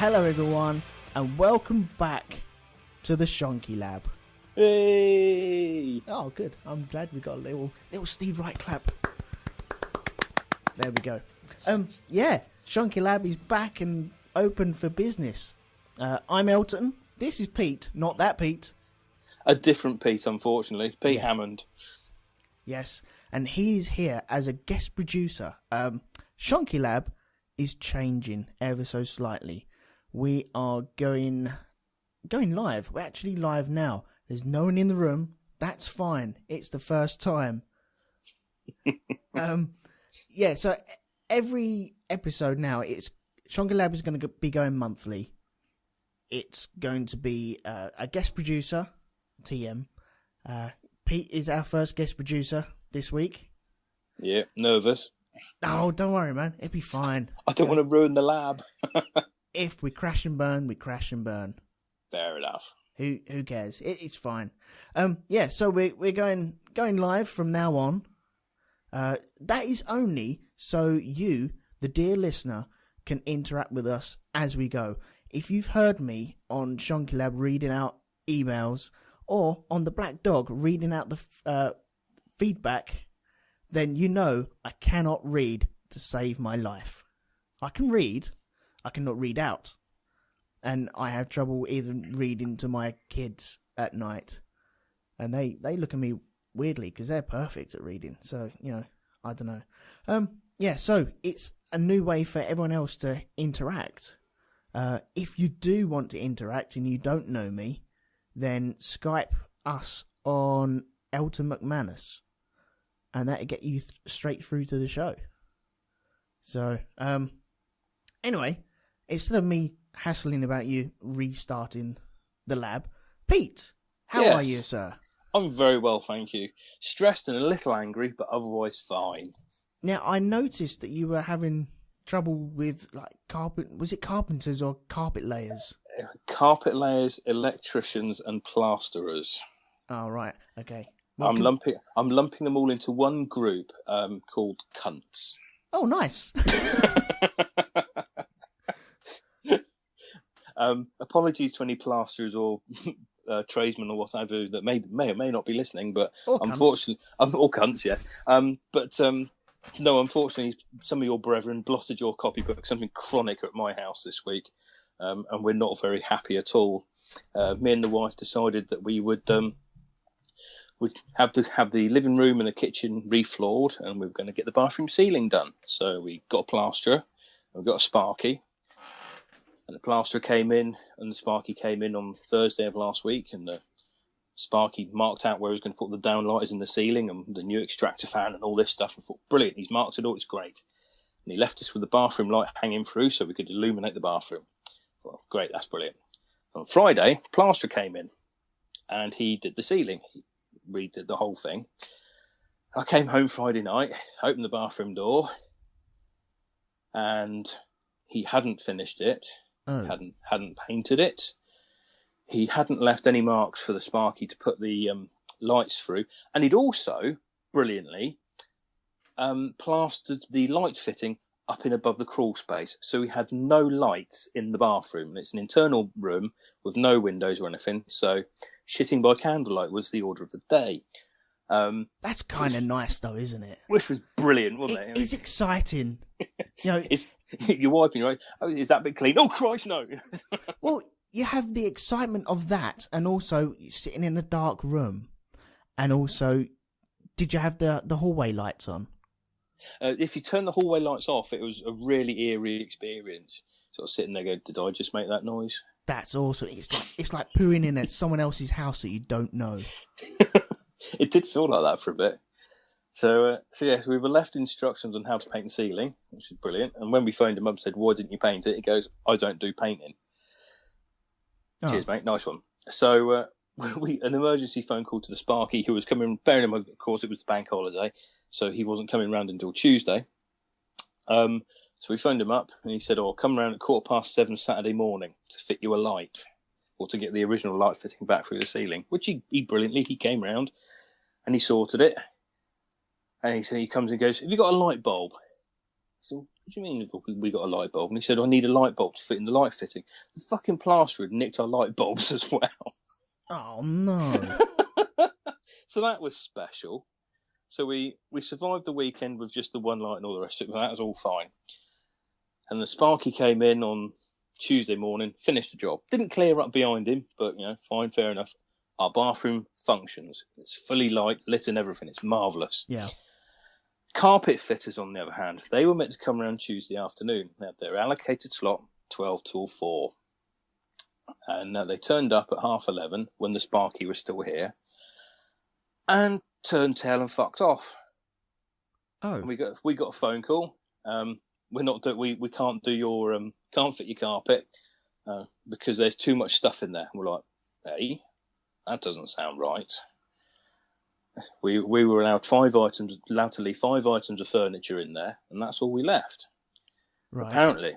Hello everyone, and welcome back to the Shonky Lab. Hey! Oh, good. I'm glad we got a little Steve Wright clap. There we go. Yeah, Shonky Lab is back and open for business. I'm Elton. This is Pete, not that Pete. A different Pete, unfortunately. Pete Hammond. Yes, and he's here as a guest producer. Shonky Lab is changing ever so slightly. We are going live. We're actually live now. There's no one in the room. That's fine. It's the first time. Yeah, so every episode now, Shonky Lab is going to be going monthly. It's going to be a guest producer, TM. Pete is our first guest producer this week. Yeah, nervous. Oh, don't worry, man. It'll be fine. I don't want to ruin the lab. If we crash and burn, we crash and burn. Fair enough. Who cares? It's fine. Yeah, so we're going live from now on. That is only so you, the dear listener, can interact with us as we go. If you've heard me on Shonky Lab reading out emails or on the Black Dog reading out the feedback, then you know I cannot read to save my life. I can read, I cannot read out. And I have trouble even reading to my kids at night. And they look at me weirdly because they're perfect at reading. So, I don't know. Yeah, so it's a new way for everyone else to interact. If you do want to interact and you don't know me, then Skype us on Elton McManus. And that'll get you straight through to the show. So, anyway, instead of me hassling about you restarting the lab, Pete, how are you, sir? I'm very well, thank you. Stressed and a little angry, but otherwise fine. Now, I noticed that you were having trouble with, was it carpenters or carpet layers? Carpet layers, electricians, and plasterers. Oh, right, okay. I'm lumping them all into one group called cunts. Oh, nice. Apologies to any plasterers or tradesmen or whatever that may or may not be listening, but unfortunately, all cunts, yes. No, unfortunately, some of your brethren blotted your copybook, something chronic at my house this week, and we're not very happy at all. Me and the wife decided that we would have the living room and the kitchen refloored, and we were going to get the bathroom ceiling done. So we got a plasterer, and we got a Sparky, and the plasterer came in, and the Sparky came in on Thursday of last week, and the Sparky marked out where he was going to put the downlighters in the ceiling and the new extractor fan and all this stuff. And I thought, brilliant, he's marked it all, it's great. And he left us with the bathroom light hanging through so we could illuminate the bathroom. Well, great, that's brilliant. On Friday, plasterer came in, and he did the ceiling. He redid the whole thing. I came home Friday night, opened the bathroom door, and he hadn't finished it. Oh. Hadn't painted it. He hadn't left any marks for the Sparky to put the lights through, and he'd also brilliantly plastered the light fitting up in above the crawl space, so we had no lights in the bathroom. It's an internal room with no windows or anything, so shitting by candlelight was the order of the day. That's kind of nice, though, isn't it? Which was brilliant, wasn't it? It's exciting. You're wiping, right? Oh, is that bit clean? Oh, Christ, no! Well, you have the excitement of that, and also sitting in a dark room, and also, did you have the hallway lights on? If you turn the hallway lights off, it was a really eerie experience. Sort of sitting there going, did I just make that noise? That's awesome. It's like pooing in at someone else's house that you don't know. It did feel like that for a bit. So yes, we were left instructions on how to paint the ceiling, which is brilliant. And when we phoned him up and said, why didn't you paint it? He goes, I don't do painting. Oh. Cheers, mate. Nice one. So an emergency phone call to the Sparky, who was coming, bearing in mind, of course, it was the bank holiday, so he wasn't coming round until Tuesday. So we phoned him up, and he said, come round at 7:15 Saturday morning to fit you a light, or to get the original light fitting back through the ceiling, which he brilliantly, he came round, and he sorted it. And he comes and goes, have you got a light bulb? I said, what do you mean we got a light bulb? And he said, I need a light bulb to fit in the light fitting. The fucking plasterer had nicked our light bulbs as well. Oh, no. So that was special. So we survived the weekend with just the one light and all the rest of it. That was all fine. And the Sparky came in on Tuesday morning, finished the job. Didn't clear up behind him, but, fine, fair enough. Our bathroom functions. It's fully lit and everything. It's marvellous. Yeah. Carpet fitters, on the other hand, they were meant to come around Tuesday afternoon. They had their allocated slot, 12 till 4. And they turned up at 11:30 when the Sparky was still here and turned tail and fucked off. Oh. And we got a phone call. We can't do your can't fit your carpet because there's too much stuff in there. And we're like, hey, that doesn't sound right. We were allowed to leave 5 items of furniture in there, and that's all we left. Right. Apparently,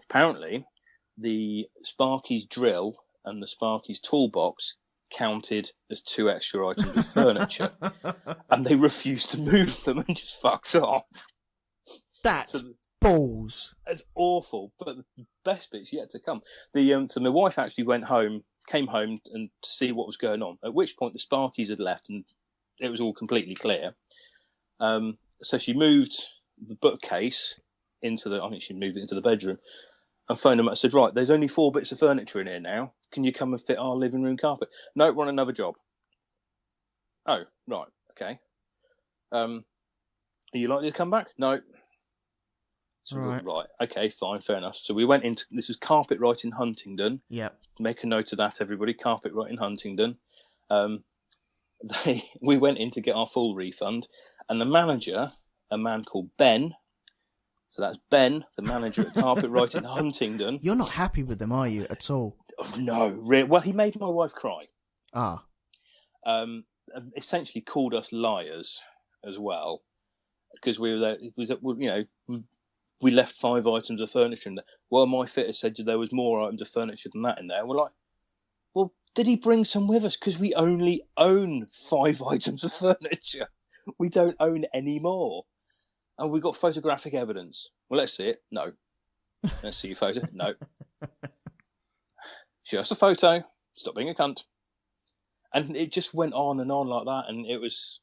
the Sparky's drill and the Sparky's toolbox counted as 2 extra items of furniture, and they refused to move them and just fucks off. That's balls. It's awful, but the best bit's yet to come. So my wife actually came home and to see what was going on. At which point the Sparkies had left and it was all completely clear. So she moved the bookcase into the bedroom and phoned them up and said, right, there's only 4 bits of furniture in here now. Can you come and fit our living room carpet? No, we're on another job. Oh, right, okay. Are you likely to come back? No. So right, okay, fine, fair enough. So we went into, this is Carpet Right in Huntingdon. Yeah. Make a note of that, everybody. Carpet Right in Huntingdon. We went in to get our full refund, and the manager, a man called Ben, so that's Ben, the manager at Carpet Right in Huntingdon. You're not happy with them, are you, at all? Oh, no, well, he made my wife cry. Ah. Essentially called us liars as well, because we were there. We left 5 items of furniture in there. Well, my fitter said there was more items of furniture than that in there. We're like, well, did he bring some with us? Because we only own 5 items of furniture. We don't own any more. And we got photographic evidence. Well, let's see it. No. Let's see your photo. No. Show us a photo. Stop being a cunt. And it just went on and on like that. And it was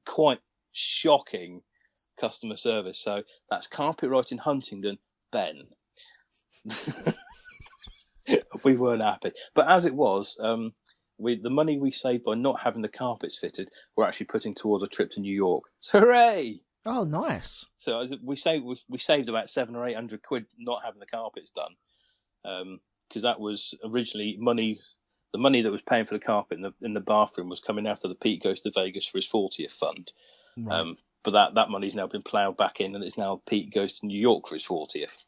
quite shocking customer service. So that's Carpet Right in Huntingdon, Ben. We weren't happy, but as it was, the money we saved by not having the carpets fitted, we're actually putting towards a trip to New York. So hooray! Oh, nice. So we saved about 700 or 800 quid not having the carpets done, because that was originally money. The money that was paying for the carpet in the bathroom was coming out of the Pete Goes to Vegas for his 40th fund. Right. But that money's now been ploughed back in, and it's now Pete Goes to New York for his 40th.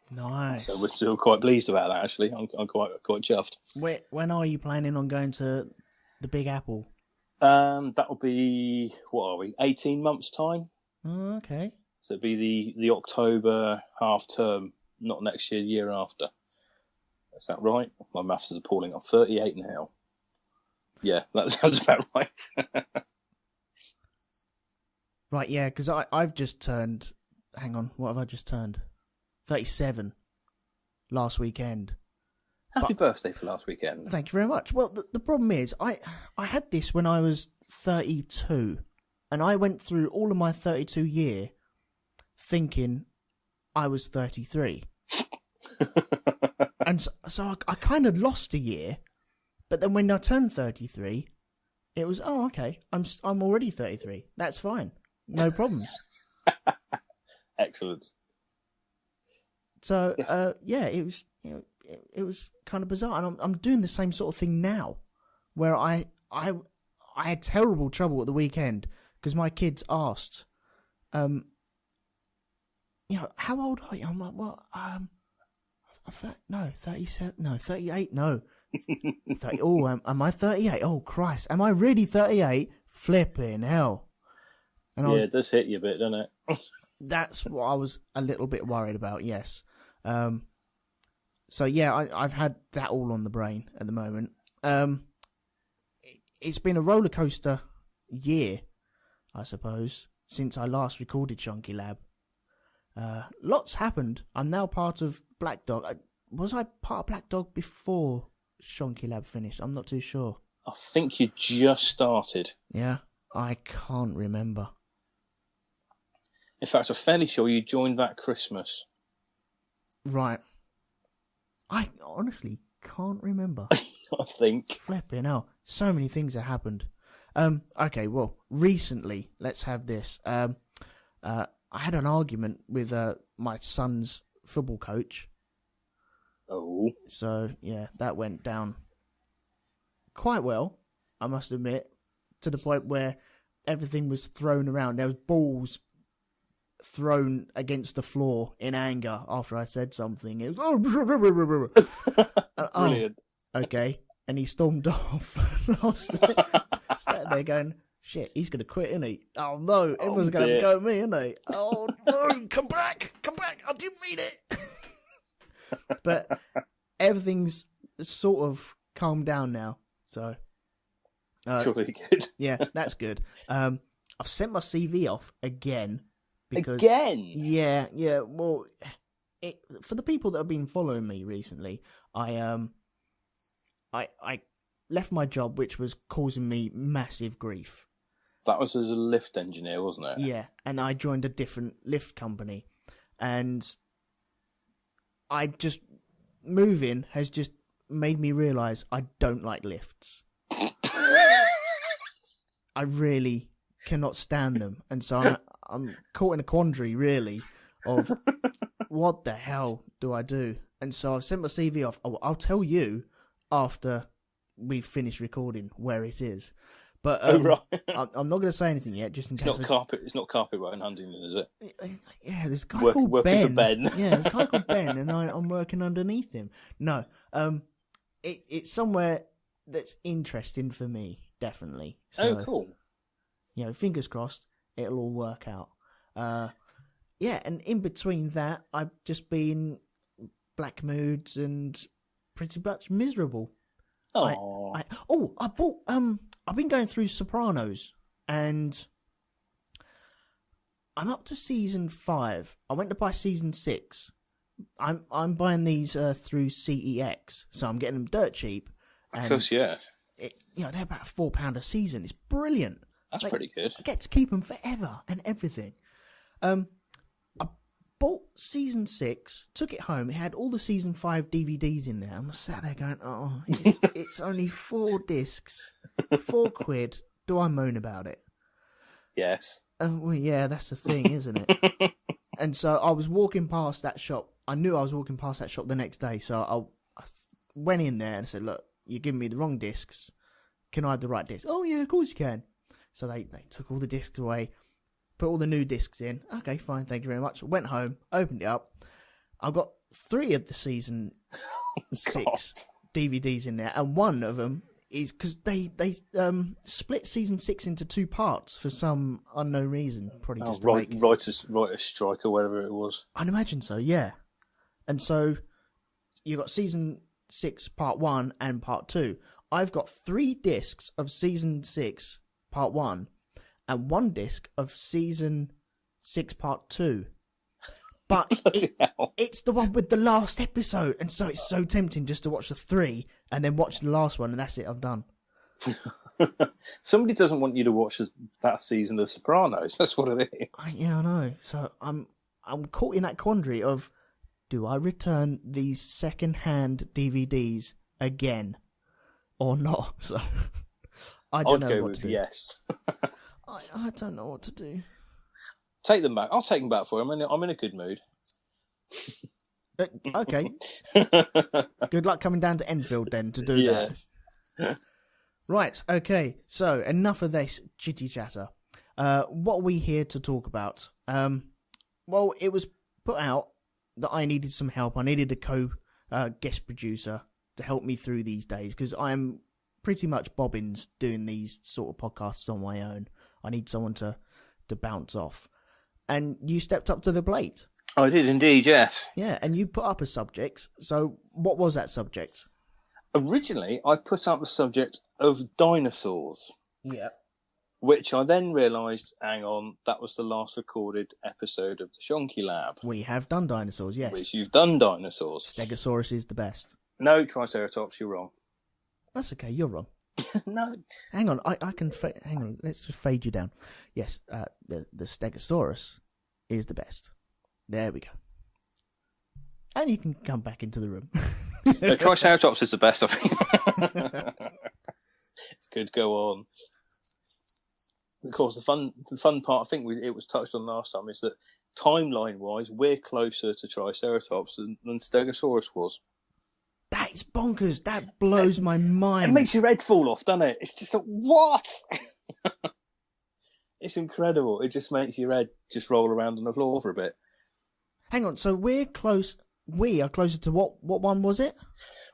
Nice. So we're still quite pleased about that, actually. I'm quite chuffed. When are you planning on going to the Big Apple? That'll be, 18 months' time? Oh, okay. So it'll be the October half term, not next year, year after. Is that right? My maths is appalling. I'm 38 now. Yeah, that sounds about right. Right, yeah, because I've just turned... Hang on, what have I just turned? 37 last weekend. Happy birthday for last weekend. Thank you very much. Well, the problem is, I had this when I was 32, and I went through all of my 32 year thinking I was 33. And so I kind of lost a year, but then when I turned 33, it was, oh, okay, I'm already 33. That's fine. No problems. Excellent. So, it was kind of bizarre, and I'm doing the same sort of thing now, where I had terrible trouble at the weekend because my kids asked, how old are you? I'm like, well, 37, no, 38, no. 30, am I 38? Oh, Christ, am I really 38? Flipping hell. And it does hit you a bit, doesn't it? That's what I was a little bit worried about, yes. So, yeah, I've had that all on the brain at the moment. It's been a roller coaster year, I suppose, since I last recorded Chunky Lab. Lots happened. I'm now part of Black Dog. Was I part of Black Dog before Shonky Lab finished? I'm not too sure. I think you just started. Yeah, I can't remember. In fact, I'm fairly sure you joined that Christmas. Right. I honestly can't remember. I think. Flipping hell. So many things have happened. Okay, well, recently, let's have this. I had an argument with my son's football coach. Oh. So, yeah, that went down quite well, I must admit, to the point where everything was thrown around. There was balls thrown against the floor in anger after I said something. It was, Brilliant. Okay. And he stormed off. I was sat there going, shit, he's going to quit, isn't he? Oh, no, everyone's going to have a go at me, isn't they? Oh, no, come back, I didn't mean it. But everything's sort of calmed down now, so... Surely good. Yeah, that's good. I've sent my CV off again. Because, again? Yeah, well, for the people that have been following me recently, I left my job, which was causing me massive grief. That was as a lift engineer, wasn't it? Yeah, and I joined a different lift company. And moving has just made me realise I don't like lifts. I really cannot stand them. And so I'm caught in a quandary, really, of what the hell do I do? And so I've sent my CV off. I'll tell you after we've finished recording where it is. But right. I'm not going to say anything yet, just in case. It's not carpet right in Huntingdon, is it? Yeah, there's a guy called working Ben. for Ben. Yeah, there's a guy called Ben, and I'm working underneath him. No, it's somewhere that's interesting for me, definitely. So, cool. Fingers crossed, it'll all work out. Yeah, and in between that, I've just been black moods and pretty much miserable. Oh. I bought I've been going through Sopranos, and I'm up to season 5. I went to buy season 6. I'm buying these through CEX, so I'm getting them dirt cheap. Of course, yeah. They're about £4 a season. It's brilliant. That's pretty good. I get to keep them forever and everything. I bought season 6, took it home. It had all the season 5 DVDs in there. I'm sat there going, oh, it's only 4 discs, £4. Do I moan about it? Yes. Well, yeah, that's the thing, isn't it? And so I was walking past that shop. I knew I was walking past that shop the next day. So I went in there and said, look, you're giving me the wrong discs. Can I have the right discs? Oh, yeah, of course you can. So they took all the discs away. Put all the new discs in. Okay, fine, thank you very much. Went home, opened it up. I've got 3 of the season 6 DVDs in there, and one of them is because they split season 6 into 2 parts for some unknown reason. Probably just writer's strike or whatever it was. I'd imagine so, yeah. And so you got season 6 part 1 and part 2. I've got 3 discs of season 6 part 1. And 1 disc of season 6 part 2. But it's the one with the last episode. And so it's so tempting just to watch the 3 and then watch the last one, and that's it, I'm done. Somebody doesn't want you to watch that season of The Sopranos. That's what it is. Yeah, I know. So I'm caught in that quandary of, do I return these second-hand DVDs again or not? So I don't know what to do. Yes. I don't know what to do. Take them back. I'll take them back for you. I'm in a good mood. Okay. Good luck coming down to Enfield then to do that. Right, okay. So, enough of this chitty chatter. What are we here to talk about? Well, it was put out that I needed some help. I needed a guest producer to help me through these days, because I'm pretty much bobbins doing these sort of podcasts on my own. I need someone to bounce off. And you stepped up to the plate. I did indeed, yes. Yeah, and you put up a subject. So what was that subject? Originally, I put up the subject of dinosaurs. Yeah. Which I then realised, hang on, that was the last recorded episode of the Shonky Lab. We have done dinosaurs, yes. Which you've done dinosaurs. Stegosaurus is the best. No, Triceratops, you're wrong. That's okay, you're wrong. No. Hang on, I can... hang on, let's just fade you down. Yes, the Stegosaurus is the best. There we go. And you can come back into the room. No, Triceratops is the best, I think. It's good, go on. Of course, the fun part, I think it was touched on last time, is that timeline-wise, we're closer to Triceratops than Stegosaurus was. That is bonkers. That blows my mind. It makes your head fall off, doesn't it? It's just like, what? It's incredible. It just makes your head just roll around on the floor for a bit. Hang on, so we're close... We are closer to what one was it?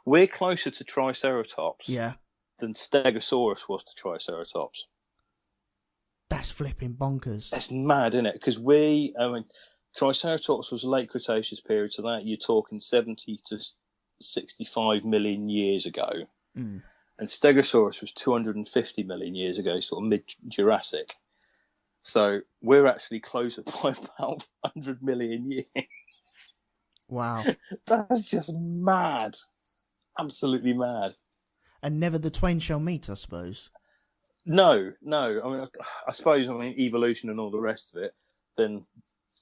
We're closer to Triceratops than Stegosaurus was to Triceratops. That's flipping bonkers. That's mad, isn't it? Because Triceratops was late Cretaceous period, so that you're talking 70 to 65 million years ago. Mm. And Stegosaurus was 250 million years ago, sort of mid-Jurassic. So we're actually closer by about 100 million years. Wow. That's just mad. Absolutely mad. And never the twain shall meet, I suppose. No. I suppose, evolution and all the rest of it, then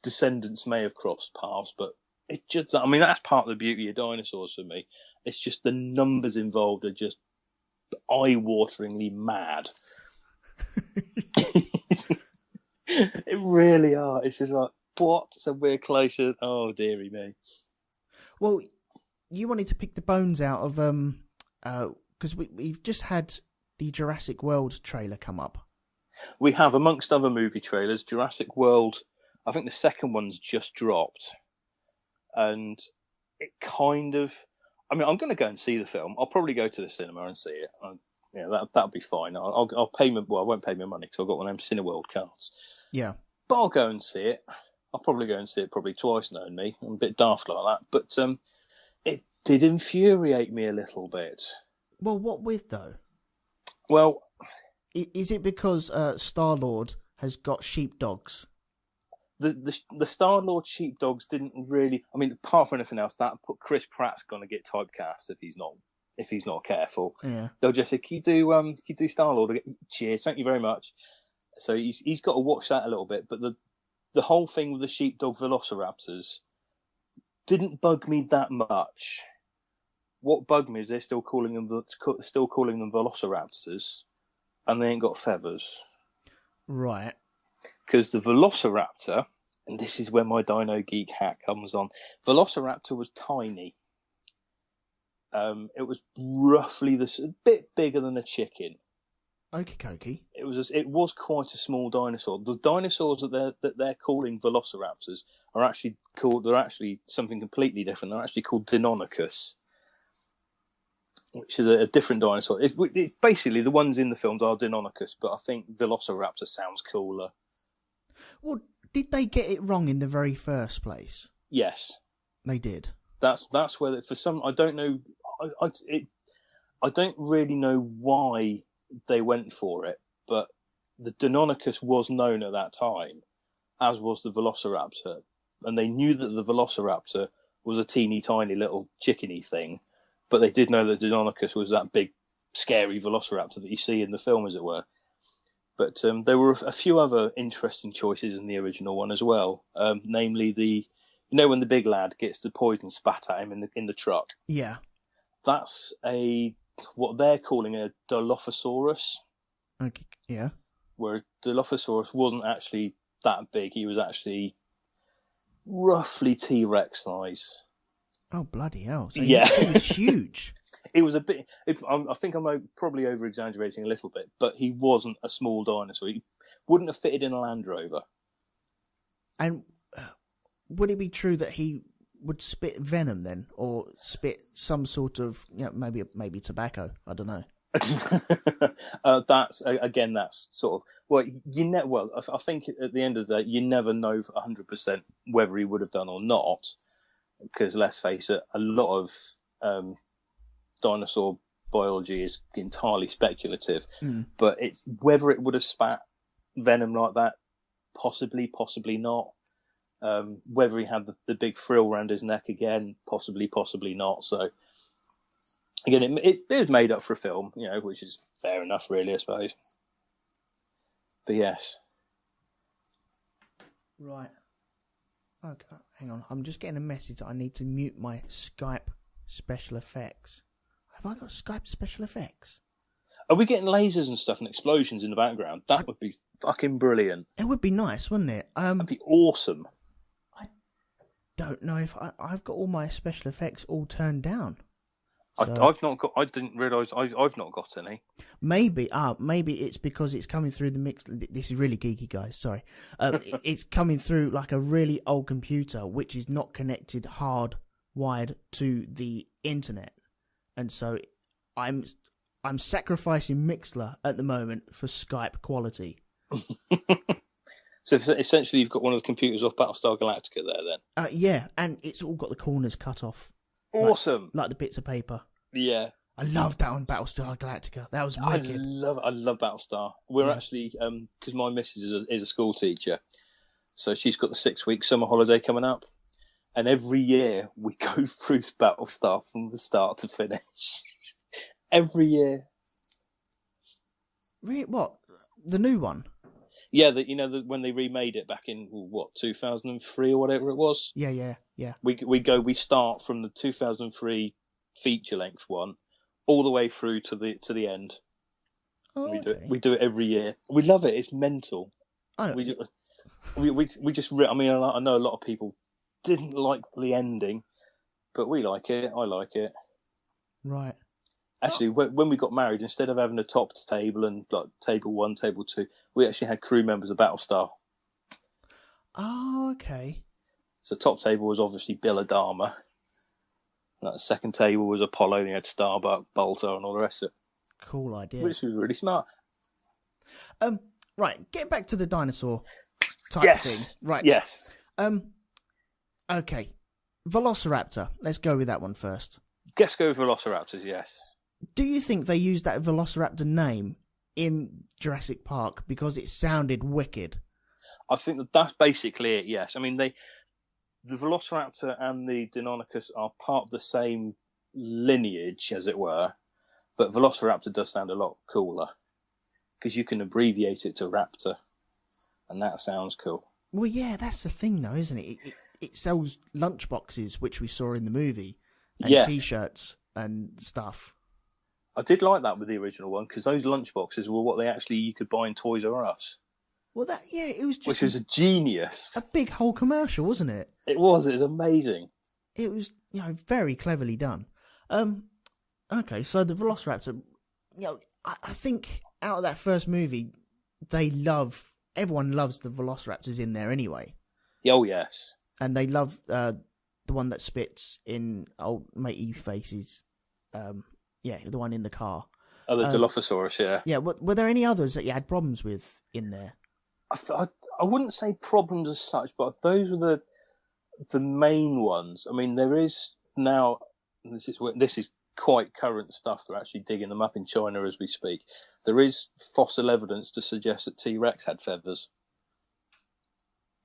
descendants may have crossed paths, but it just, that's part of the beauty of dinosaurs for me. It's just the numbers involved are just eye-wateringly mad. It really are. It's just like, what? So we're closer. Oh, dearie me. Well, you wanted to pick the bones out of because we've just had the Jurassic World trailer come up. We have, amongst other movie trailers, Jurassic World. I think the second one's just dropped, and it kind of. I'm going to go and see the film. I'll probably go to the cinema and see it. That'll be fine. I'll pay my. Well, I won't pay my money because I've got one of them Cineworld cards. Yeah. But I'll go and see it. I'll probably go and see it probably twice, knowing me. I'm a bit daft like that. But it did infuriate me a little bit. Well, what with, though? Well... Is it because Star-Lord has got sheepdogs? The Star-Lord sheepdogs didn't really... apart from anything else, that Chris Pratt's going to get typecast if he's not careful. Yeah. They'll just say, can you do Star-Lord? Cheers, thank you very much. So he's got to watch that a little bit, but the whole thing with the sheepdog velociraptors didn't bug me that much. What bugged me is they're still calling them velociraptors, and they ain't got feathers. Right. Because the velociraptor, and this is where my Dino Geek hat comes on, velociraptor was tiny. It was roughly a bit bigger than a chicken. Okey-dokey. It was quite a small dinosaur. The dinosaurs that they're calling velociraptors are actually called. They're actually something completely different. They're actually called Deinonychus, which is a different dinosaur. It's basically the ones in the films are Deinonychus, but I think Velociraptor sounds cooler. Well, did they get it wrong in the very first place? Yes, they did. That's where for some I don't know. I don't really know why they went for it, but the Deinonychus was known at that time, as was the Velociraptor, and they knew that the Velociraptor was a teeny tiny little chickeny thing, but they did know that Deinonychus was that big, scary Velociraptor that you see in the film, as it were. But there were a few other interesting choices in the original one as well, namely when the big lad gets the poison spat at him in the truck. Yeah, that's what they're calling a Dilophosaurus. Okay, yeah. Where Dilophosaurus wasn't actually that big. He was actually roughly T-Rex size. Oh, bloody hell. So yeah. He was huge. It was a bit... I think I'm probably over-exaggerating a little bit, but he wasn't a small dinosaur. He wouldn't have fitted in a Land Rover. And would it be true that he would spit venom then, or spit some sort of, maybe tobacco? I don't know. That's sort of I think at the end of the day, you never know for 100% whether he would have done or not, because let's face it, a lot of dinosaur biology is entirely speculative. But it's whether it would have spat venom like that, possibly not. Whether he had the big frill around his neck again, possibly not. So again, it was made up for a film, which is fair enough, really, I suppose. But yes. Right. Okay, hang on. I'm just getting a message that I need to mute my Skype special effects. Have I got Skype special effects? Are we getting lasers and stuff and explosions in the background? That would be fucking brilliant. It would be nice, wouldn't it? That'd be awesome. I don't know if I've got all my special effects all turned down. So... I've not got. I didn't realise I've not got any. Maybe it's because it's coming through the mix. This is really geeky, guys. Sorry. It's coming through like a really old computer, which is not connected hardwired to the internet, and so I'm sacrificing Mixlr at the moment for Skype quality. So essentially, you've got one of the computers off Battlestar Galactica there, then. Yeah, and it's all got the corners cut off. Awesome, like the bits of paper. Yeah, I loved that on Battlestar Galactica. That was wicked. I love Battlestar. We're actually because my missus is a school teacher, so she's got the 6-week summer holiday coming up, and every year we go through Battlestar from the start to finish. Every year. Really? What? The new one? Yeah, when they remade it back in 2003 or whatever it was. Yeah. We start from the 2003 feature length one all the way through to the end. Oh, we do it every year. We love it. It's mental. We just. I mean, I know a lot of people didn't like the ending, but we like it. I like it. Right. Actually, when we got married, instead of having a top table and like table 1, table 2, we actually had crew members of Battlestar. Oh, okay. So top table was obviously Bill Adama. That second table was Apollo, and you had Starbuck, Bolter, and all the rest of it. Cool idea. Which was really smart. Right, get back to the dinosaur type thing. Right. Yes. Okay. Velociraptor. Let's go with that one first. Let's go with Velociraptors, yes. Do you think they used that Velociraptor name in Jurassic Park because it sounded wicked? I think that's basically it, yes. I mean, the Velociraptor and the Deinonychus are part of the same lineage, as it were, but Velociraptor does sound a lot cooler because you can abbreviate it to Raptor, and that sounds cool. Well, yeah, that's the thing, though, isn't it? It sells lunchboxes, which we saw in the movie, and T-shirts and stuff. I did like that with the original one because those lunchboxes were what you could buy in Toys R Us. Well, it was just... Which was a genius. A big whole commercial, wasn't it? It was amazing. It was, very cleverly done. Okay, so the Velociraptor, I think out of that first movie, everyone loves the Velociraptors in there anyway. Oh, yes. And they love the one that spits in old matey faces. The one in the car. Oh, the Dilophosaurus, yeah. Yeah, were there any others that you had problems with in there? I wouldn't say problems as such, but those were the main ones. I mean, there is now, this is quite current stuff. They're actually digging them up in China as we speak. There is fossil evidence to suggest that T-Rex had feathers.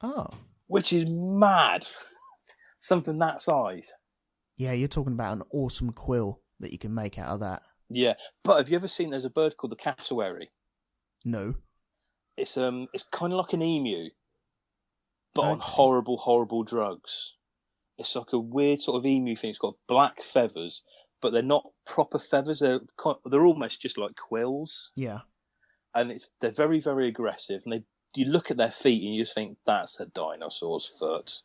Oh. Which is mad. Something that size. Yeah, you're talking about an awesome quill that you can make out of that. Yeah, but have you ever seen, there's a bird called the cassowary? No. It's kind of like an emu, but on horrible drugs. It's like a weird sort of emu thing. It's got black feathers, but they're not proper feathers. They're almost just like quills. Yeah. And they're very, very aggressive. And you look at their feet and you just think that's a dinosaur's foot.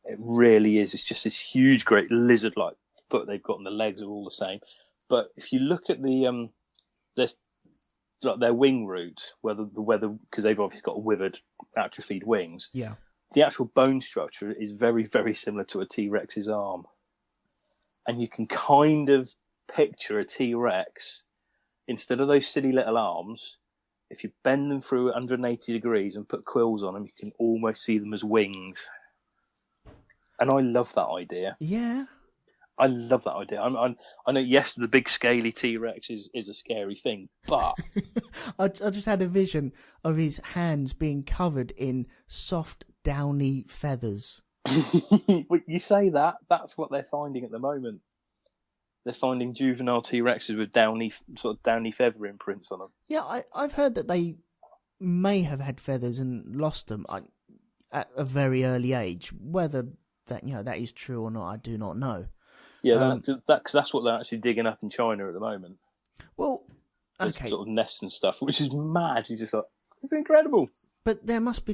It really is. It's just this huge, great lizard-like foot they've got, and the legs are all the same. But if you look at their wing root, because they've obviously got withered, atrophied wings. Yeah. The actual bone structure is very, very similar to a T-Rex's arm. And you can kind of picture a T-Rex, instead of those silly little arms, if you bend them through 180 degrees and put quills on them, you can almost see them as wings. And I love that idea. Yeah. I love that idea. I know, yes, the big scaly T-Rex is a scary thing, but I just had a vision of his hands being covered in soft, downy feathers. You say that, that's what they're finding at the moment. They're finding juvenile T-Rexes with downy feather imprints on them. Yeah, I've heard that they may have had feathers and lost them at a very early age. Whether that is true or not, I do not know. Yeah, because that's what they're actually digging up in China at the moment. Well, okay, sort of nests and stuff, which is mad. You just thought, it's incredible. But there must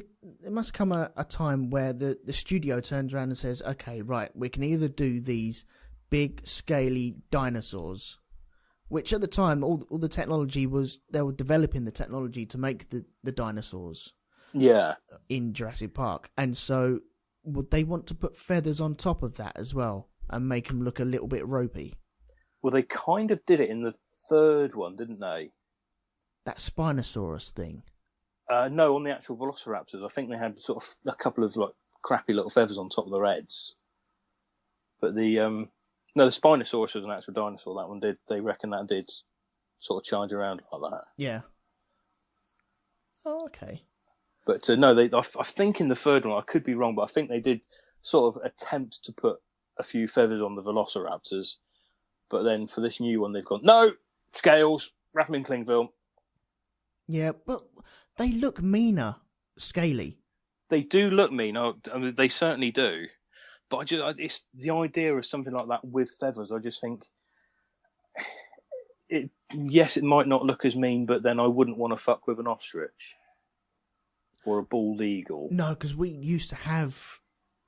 come a time where the studio turns around and says, okay, right, we can either do these big, scaly dinosaurs, which at the time, all the technology was, they were developing the technology to make the dinosaurs. Yeah. In Jurassic Park. And so would they want to put feathers on top of that as well and make them look a little bit ropey? Well, they kind of did it in the third one, didn't they? That Spinosaurus thing. No, on the actual Velociraptors, I think they had sort of a couple of like crappy little feathers on top of their heads. But the Spinosaurus was an actual dinosaur. That one did. They reckon that did sort of charge around like that. Yeah. Oh, okay. But no, I think in the third one, I could be wrong, but I think they did sort of attempt to put a few feathers on the Velociraptors. But then for this new one, they've gone, no, scales, wrap them in cling film. Yeah, but they look meaner, scaly. They do look mean. I mean, they certainly do. But it's the idea of something like that with feathers. I just think, yes, it might not look as mean, but then I wouldn't want to fuck with an ostrich or a bald eagle. No, because we used to have.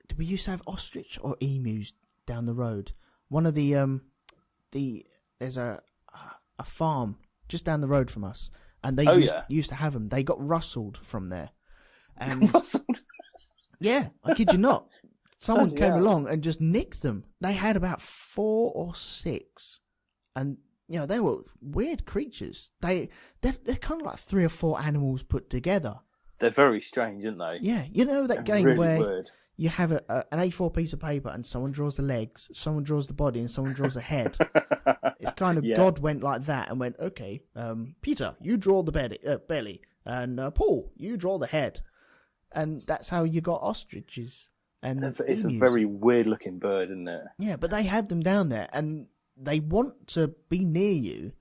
Did we used to have ostrich or emus down the road? One of there's a farm just down the road from us, and they used to have them. They got rustled from there, and Rustled? Yeah, I kid you not. Someone came along and just nicked them. They had about 4 or 6, and they were weird creatures. They're kind of like 3 or 4 animals put together. They're very strange, aren't they? Yeah, that They're game really where weird. You have an A4 piece of paper and someone draws the legs, someone draws the body, and someone draws the head. It's kind of God went like that and went, okay, Peter, you draw the belly, and Paul, you draw the head, and that's how you got ostriches. And it's emus. a very weird-looking bird, isn't it? Yeah, but they had them down there, and they want to be near you,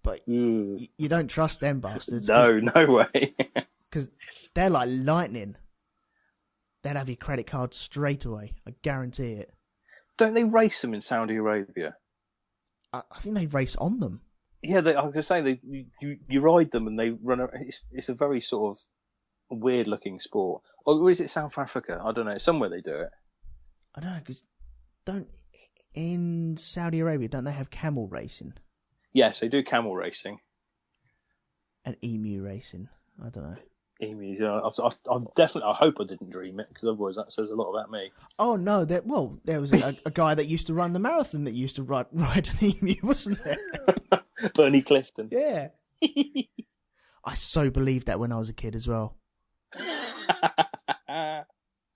but you don't trust them bastards. No way. Because they're like lightning. They'd have your credit card straight away. I guarantee it. Don't they race them in Saudi Arabia? I think they race on them. Yeah, I was going to say, you ride them and they run. It's a very sort of weird-looking sport. Or is it South Africa? I don't know. Somewhere they do it. I don't know, because in Saudi Arabia, don't they have camel racing? Yes, they do camel racing. And emu racing. I don't know. Emus, I'm definitely. I hope I didn't dream it, because otherwise that says a lot about me. Oh no! There was a guy that used to run the marathon that used to ride an emu, wasn't there? Bernie Clifton. Yeah. I so believed that when I was a kid as well.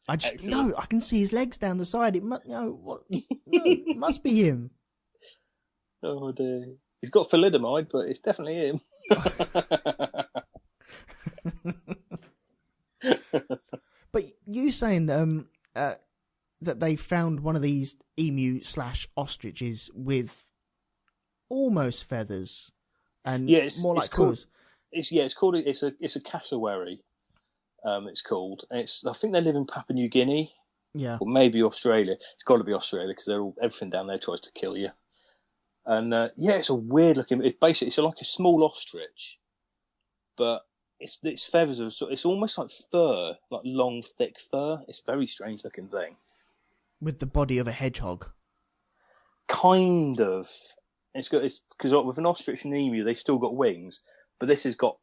I can see his legs down the side. It must be him. Oh dear, he's got thalidomide, but it's definitely him. But you saying that they found one of these emu/ostriches with almost feathers and more like claws. It's a cassowary. It's called. I think they live in Papua New Guinea. Yeah. Or maybe Australia. It's got to be Australia because everything down there tries to kill you. And it's a weird looking. It's like a small ostrich, but its feathers are. It's almost like fur, like long, thick fur. It's a very strange looking thing. With the body of a hedgehog. Kind of. It's because with an ostrich and emu, they still got wings, but this has got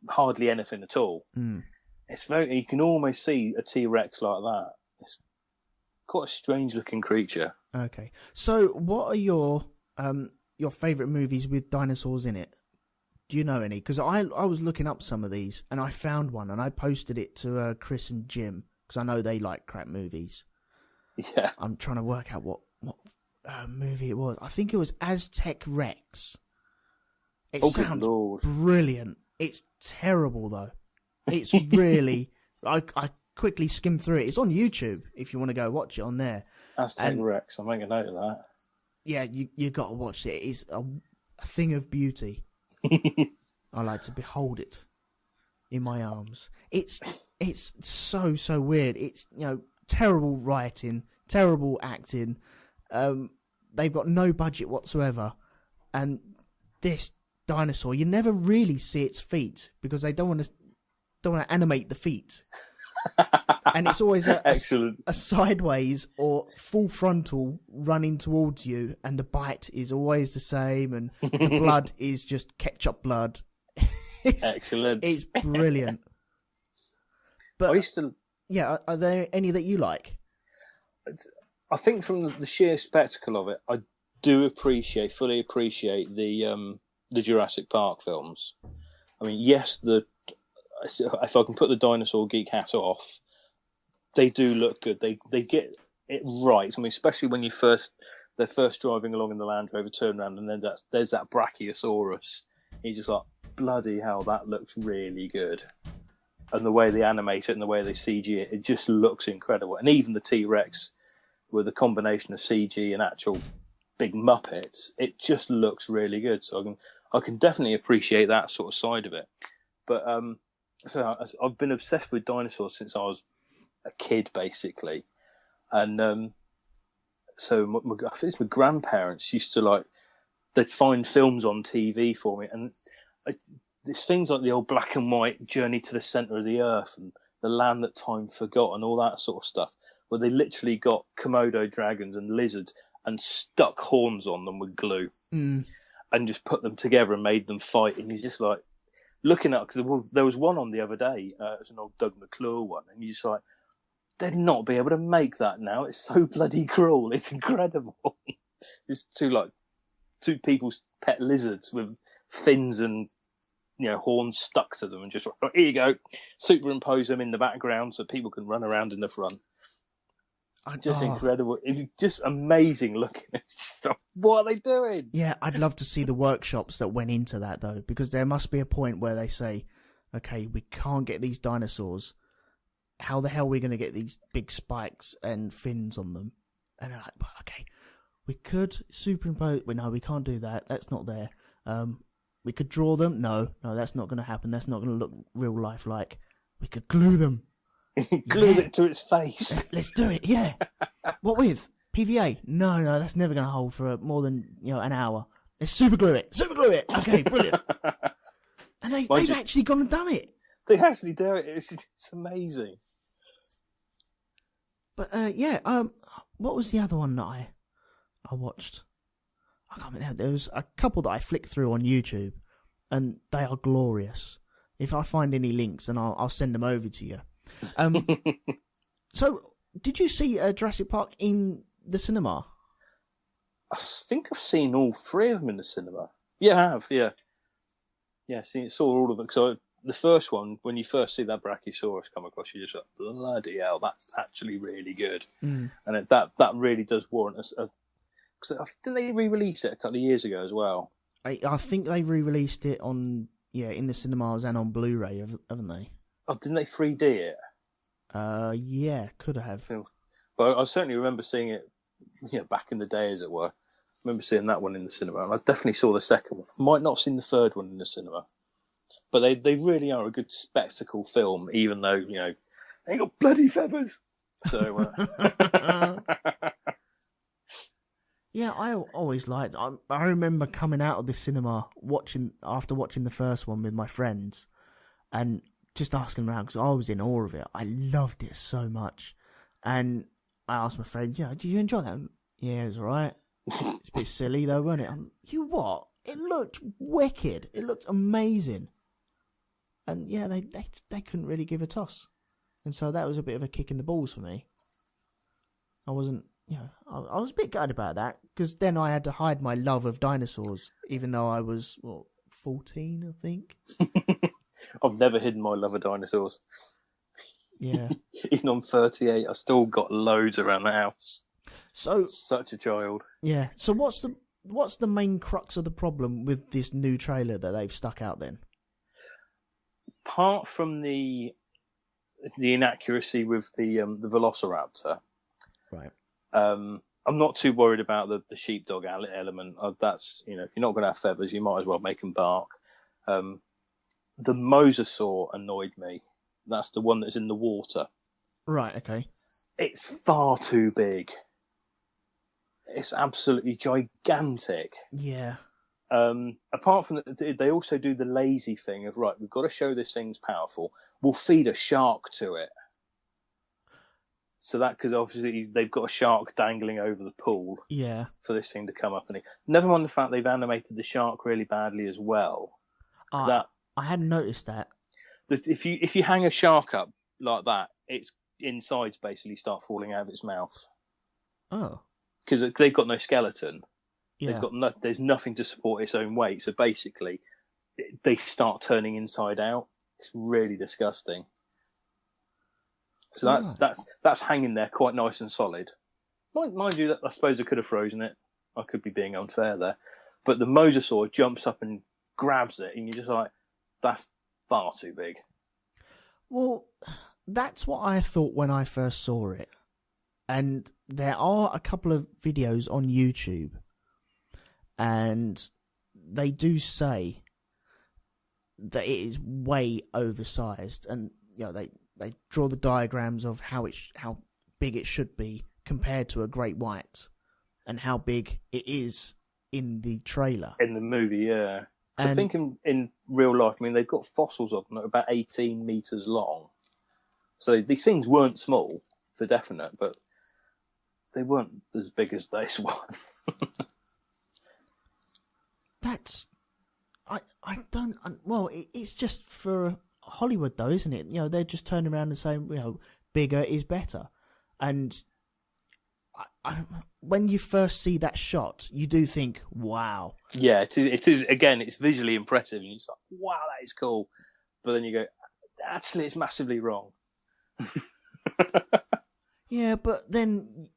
hardly anything at all. Mm. It's you can almost see a T-Rex like that. It's quite a strange looking creature. Okay, so what are your favourite movies with dinosaurs in it? Do you know any? Because I was looking up some of these and I found one and I posted it to Chris and Jim because I know they like crap movies. Yeah, I'm trying to work out what movie it was. I think it was Aztec Rex. It sounds brilliant. It's terrible though. It's really. I quickly skimmed through it. It's on YouTube if you want to go watch it on there. Aztec Rex. I'm making a note of that. Yeah, you got to watch it. It's a thing of beauty. I like to behold it in my arms. It's so weird. It's terrible writing, terrible acting. They've got no budget whatsoever, and this dinosaur, you never really see its feet because they don't want to animate the feet. And it's always a sideways or full frontal running towards you, and the bite is always the same, and the blood is just ketchup blood. Excellent. It's brilliant. But are there any that you like? I think from the sheer spectacle of it, I do fully appreciate the Jurassic Park films. I mean, yes, if I can put the dinosaur geek hat off, they do look good. They get it right. I mean, especially when they're first driving along in the Land Rover, turn around, and then there's that Brachiosaurus. He's just like, bloody hell, that looks really good. And the way they animate it and the way they CG it, it just looks incredible. And even the T-Rex, with a combination of CG and actual big Muppets, it just looks really good. So I can definitely appreciate that sort of side of it. But so I've been obsessed with dinosaurs since I was a kid, basically. And so I think my grandparents used to they'd find films on TV for me, and there's things like the old black and white Journey to the Centre of the Earth and The Land That Time Forgot and all that sort of stuff, where they literally got Komodo dragons and lizards and stuck horns on them with glue and just put them together and made them fight. And he's just like looking at, because there was one on the other day, it was an old Doug McClure one, and you're just like, they'd not be able to make that now. It's so bloody cruel. It's incredible. It's two people's pet lizards with fins and horns stuck to them, and just like, here you go, superimpose them in the background so people can run around in the front. Just incredible. It's just amazing looking. It's just, what are they doing? Yeah, I'd love to see the workshops that went into that though, because there must be a point where they say, okay, we can't get these dinosaurs. How the hell are we going to get these big spikes and fins on them? And they're like, well, okay, we could superimpose. Well, no, we can't do that. That's not there. We could draw them. No, that's not going to happen. That's not going to look real lifelike. We could glue them. Glue it to its face. Let's do it. Yeah. What with? PVA? No, that's never going to hold for more than an hour. Let's super glue it. Okay, brilliant. And they've actually gone and done it. They actually do it. It's amazing. But what was the other one that I watched? I can't remember. There was a couple that I flicked through on YouTube, and they are glorious. If I find any links, then I'll send them over to you. So, did you see Jurassic Park in the cinema? I think I've seen all three of them in the cinema. Yeah, I have. Yeah. Saw all of them. So the first one, when you first see that Brachiosaurus come across, you're just like, bloody hell, that's actually really good. And that really does warrant us. Didn't they re-release it a couple of years ago as well? I think they re-released it on in the cinemas and on Blu-ray, haven't they? Oh, didn't they 3D it? Yeah, could have. But I certainly remember seeing it, back in the day, as it were. I remember seeing that one in the cinema, and I definitely saw the second one. Might not have seen the third one in the cinema, but they really are a good spectacle film, even though they got bloody feathers. So. Yeah, I always liked. I remember coming out of the cinema after watching the first one with my friends, and just asking around because I was in awe of it. I loved it so much, and I asked my friends, "Did you enjoy that?" Yeah, it was alright. It's a bit silly though, wasn't it? You what? It looked wicked. It looked amazing, and yeah, they couldn't really give a toss, and so that was a bit of a kick in the balls for me. I wasn't. I was a bit gutted about that, because then I had to hide my love of dinosaurs, even though I was, 14, I think? I've never hidden my love of dinosaurs. Yeah. Even I'm 38, I've still got loads around the house. So, such a child. Yeah. So what's what's the main crux of the problem with this new trailer that they've stuck out then? Apart from the inaccuracy with the Velociraptor, right? I'm not too worried about the sheepdog element. That's, if you're not going to have feathers, you might as well make them bark. The Mosasaur annoyed me. That's the one that's in the water. Right. Okay. It's far too big. It's absolutely gigantic. Yeah. Apart from that, they also do the lazy thing of, right, we've got to show this thing's powerful. We'll feed a shark to it. So that, because obviously they've got a shark dangling over the pool. Yeah. For this thing to come up and eat. Never mind the fact they've animated the shark really badly as well. I hadn't noticed that. If you hang a shark up like that, its insides basically start falling out of its mouth. Oh. Because they've got no skeleton. Yeah. There's nothing to support its own weight. So basically, they start turning inside out. It's really disgusting. So that's hanging there quite nice and solid. Mind you, I suppose I could have frozen it. I could be being unfair there. But the Mosasaur jumps up and grabs it, and you're just like, that's far too big. Well, that's what I thought when I first saw it. And there are a couple of videos on YouTube, and they do say that it is way oversized, and they draw the diagrams of how big it should be compared to a great white, and how big it is in the trailer. In the movie, yeah. I think in real life, they've got fossils of them that are about 18 metres long. So these things weren't small, for definite, but they weren't as big as this one. It's just for Hollywood though, isn't it? They're just turning around and saying, bigger is better. And when you first see that shot, you do think, wow. Yeah, it is. Again, it's visually impressive, and you're like, wow, that is cool. But then you go, actually, it's massively wrong. Yeah, but then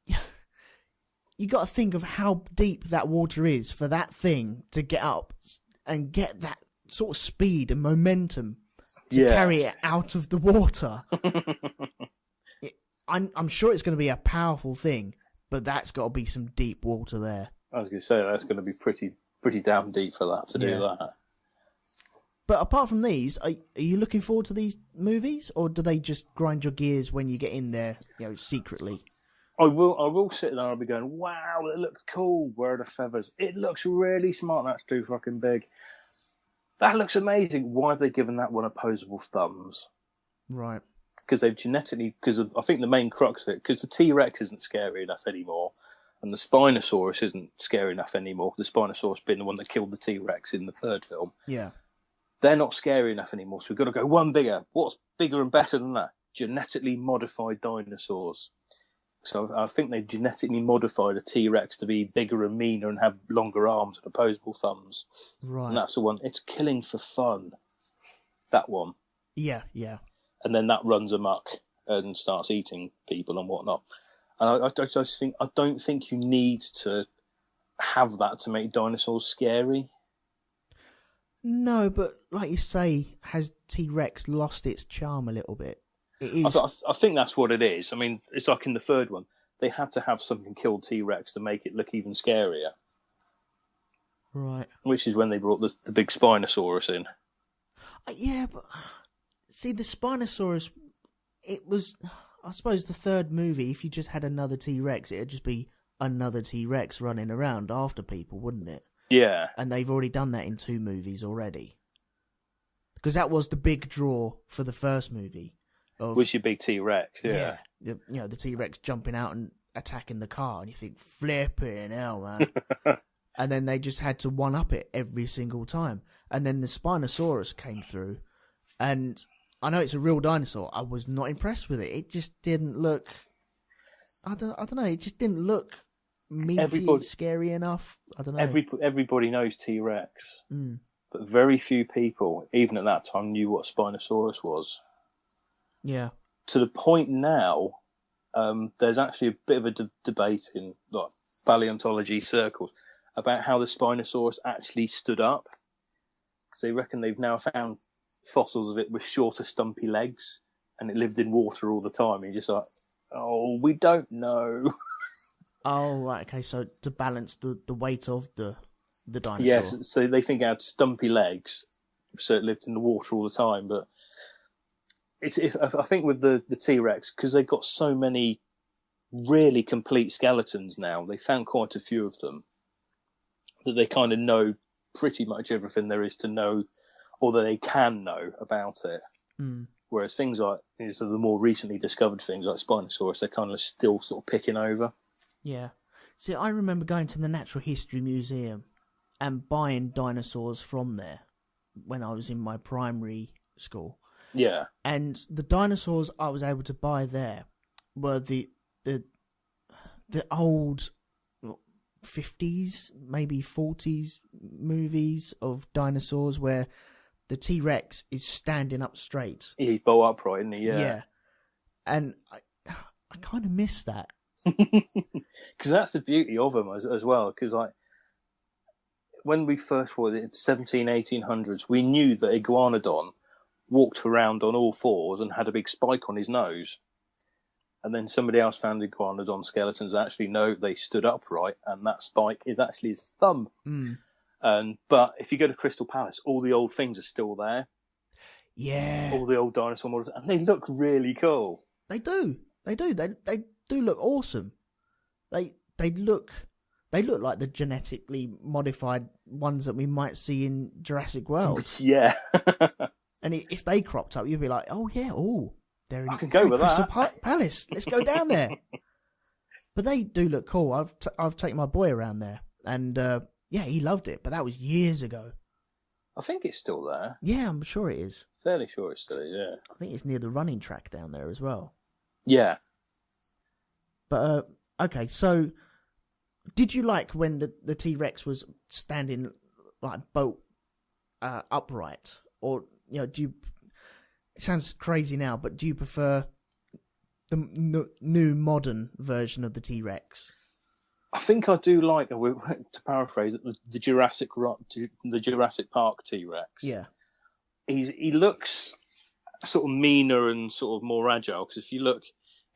you got to think of how deep that water is for that thing to get up and get that sort of speed and momentum to carry it out of the water. I'm sure it's going to be a powerful thing, but that's got to be some deep water there. I was going to say that's going to be pretty damn deep for that to do that. But apart from these, are you looking forward to these movies, or do they just grind your gears when you get in there, secretly? I will sit there and I'll be going, wow, it looks cool. Where are the feathers? It looks really smart. That's too fucking big. That looks amazing. Why have they given that one opposable thumbs? Right. Because I think the main crux of it, because the T-Rex isn't scary enough anymore, and the Spinosaurus isn't scary enough anymore. The Spinosaurus being the one that killed the T-Rex in the third film. Yeah. They're not scary enough anymore, so we've got to go one bigger. What's bigger and better than that? Genetically modified dinosaurs. So I think they've genetically modified a T-Rex to be bigger and meaner and have longer arms and opposable thumbs. Right. And that's the one. It's killing for fun. That one. Yeah, yeah. And then that runs amok and starts eating people and whatnot. And I don't think you need to have that to make dinosaurs scary. No, but like you say, has T-Rex lost its charm a little bit? It is. I think that's what it is. It's like in the third one. They had to have something kill T-Rex to make it look even scarier. Right. Which is when they brought the big Spinosaurus in. Yeah, but see, the Spinosaurus, it was, I suppose, the third movie. If you just had another T-Rex, it'd just be another T-Rex running around after people, wouldn't it? Yeah. And they've already done that in 2 movies already. Because that was the big draw for the first movie. Was your big T-Rex, yeah. The T-Rex jumping out and attacking the car, and you think, flipping hell, man. And then they just had to one-up it every single time. And then the Spinosaurus came through, and I know it's a real dinosaur. I was not impressed with it. It just didn't look... I don't know, it just didn't look meaty, scary enough. I don't know. Everybody knows T-Rex, but very few people, even at that time, knew what Spinosaurus was. Yeah. To the point now, there's actually a bit of a debate in paleontology circles about how the Spinosaurus actually stood up. Because they reckon they've now found fossils of it with shorter, stumpy legs, and it lived in water all the time. And you're just like, oh, we don't know. Oh, right, okay, so to balance the weight of the dinosaur. Yes, so they think it had stumpy legs, so it lived in the water all the time. But I think with the T-Rex, because they've got so many really complete skeletons now, they found quite a few of them, that they kind of know pretty much everything there is to know, or that they can know about it. Mm. Whereas things like the more recently discovered things like Spinosaurus, they're kind of still sort of picking over. Yeah. See, I remember going to the Natural History Museum and buying dinosaurs from there when I was in my primary school. Yeah. And the dinosaurs I was able to buy there were the old 50s, maybe 40s movies of dinosaurs where the T-Rex is standing up straight. He's bow upright, isn't he? Yeah. And I kind of miss that. Because that's the beauty of them as well. Because like when we first were in the 1800s, we knew that Iguanodon walked around on all fours and had a big spike on his nose. And then somebody else found Iguanodon skeletons. Actually, no, they stood upright, and that spike is actually his thumb. Mm. But if you go to Crystal Palace, all the old things are still there. Yeah. All the old dinosaur models, and they look really cool. They do. They do. They do look awesome. They look like the genetically modified ones that we might see in Jurassic World. Yeah. And if they cropped up, you'd be like, oh yeah, they're in I can go with Crystal that. Palace. Let's go down there. But they do look cool. I've taken my boy around there, and yeah, he loved it. But that was years ago. I think it's still there. Yeah, I'm sure it is. Fairly sure it's still, yeah. I think it's near the running track down there as well. Yeah. But okay, so did you like when the T-Rex was standing like bolt upright, or do you? It sounds crazy now, but do you prefer the new modern version of the T-Rex? I think I do like, to paraphrase it, the Jurassic Park T-Rex. Yeah. He looks sort of meaner and sort of more agile, because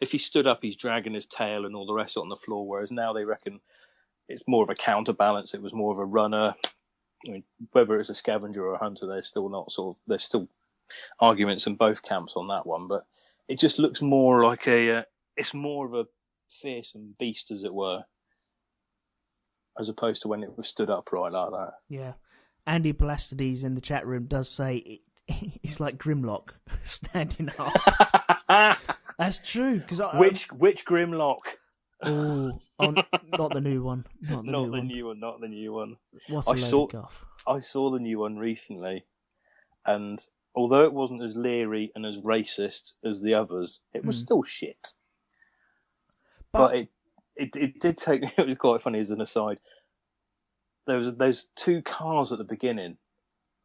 if he stood up, he's dragging his tail and all the rest on the floor, whereas now they reckon it's more of a counterbalance, it was more of a runner. I mean, whether it's a scavenger or a hunter, there's still arguments in both camps on that one, but it just looks more like it's more of a fearsome beast, as it were, as opposed to when it was stood upright like that. Yeah. Andy Palastides in the chat room does say it's like Grimlock standing up. That's true. Which Grimlock? Oh, not the new one. Not the new one. What a load of guff. I saw the new one recently, and although it wasn't as leery and as racist as the others, it was still shit. But it did take. It was quite funny as an aside. There's two cars at the beginning,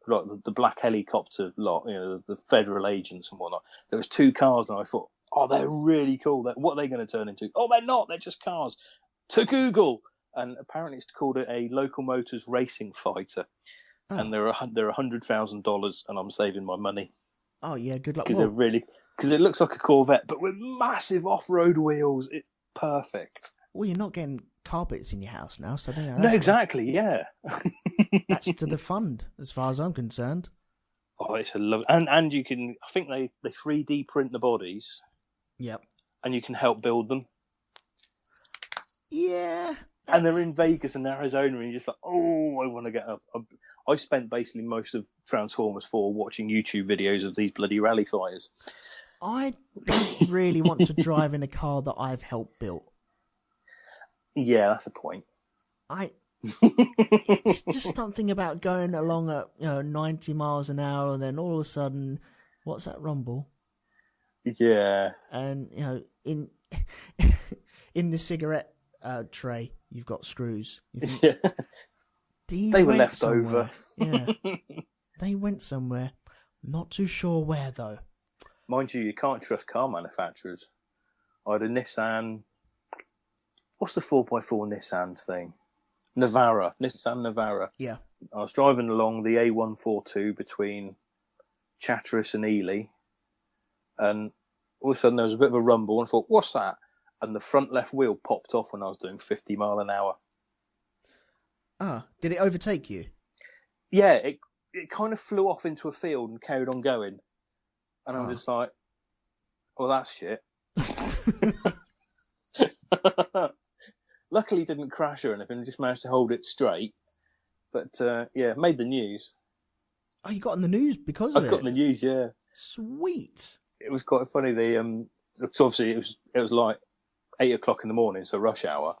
like the black helicopter lot, the federal agents and whatnot. There was two cars, and I thought, oh, they're really cool. What are they going to turn into? Oh, they're not. They're just cars. To Google, and apparently it's called a Local Motors Racing Fighter, and they're $100,000, and I'm saving my money. Oh yeah, good luck. Because it looks like a Corvette, but with massive off-road wheels. It's perfect. Well, you're not getting carpets in your house now, so no, exactly, yeah. That's to the fund, as far as I'm concerned. Oh, it's a love, and you can. I think they 3D print the bodies. Yep. And you can help build them. Yeah. And they're in Vegas and Arizona, and you're just like, oh, I want to get up. I spent basically most of Transformers 4 watching YouTube videos of these bloody rally fighters. I don't really want to drive in a car that I've helped build. Yeah, that's the point. It's just something about going along at 90 miles an hour, and then all of a sudden, what's that rumble? Yeah. And in the cigarette tray, you've got screws. Yeah. They were left over. Yeah. They went somewhere. Not too sure where though. Mind you can't trust car manufacturers. I had a Nissan. What's the 4x4 Nissan thing? Nissan Navara. Yeah. I was driving along the A142 between Chatteris and Ely, and all of a sudden there was a bit of a rumble, and I thought, what's that? And the front left wheel popped off when I was doing 50 mile an hour. Ah, did it overtake you? Yeah, it kind of flew off into a field and carried on going. And I'm just like, well, that's shit. Luckily, it didn't crash or anything. I just managed to hold it straight. But, made the news. Oh, you got in the news because of it? I got in the news, yeah. Sweet. It was quite funny. So obviously, it was like 8 o'clock in the morning, so rush hour.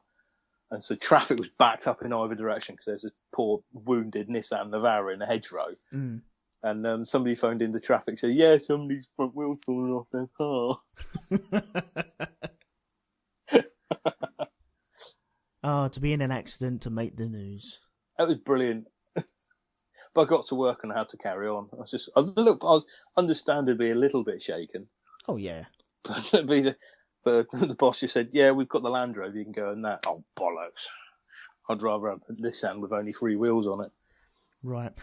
And so traffic was backed up in either direction because there's a poor wounded Nissan Navara in a hedgerow. Mm. And somebody phoned in the traffic, said, yeah, somebody's front wheel's fallen off their car. Oh, to be in an accident to make the news. That was brilliant. But I got to work and I had to carry on. I was understandably a little bit shaken. Oh, yeah. But the boss just said, yeah, we've got the Land Rover, you can go in that. Oh, bollocks. I'd rather have this Nissan with only 3 wheels on it. Right.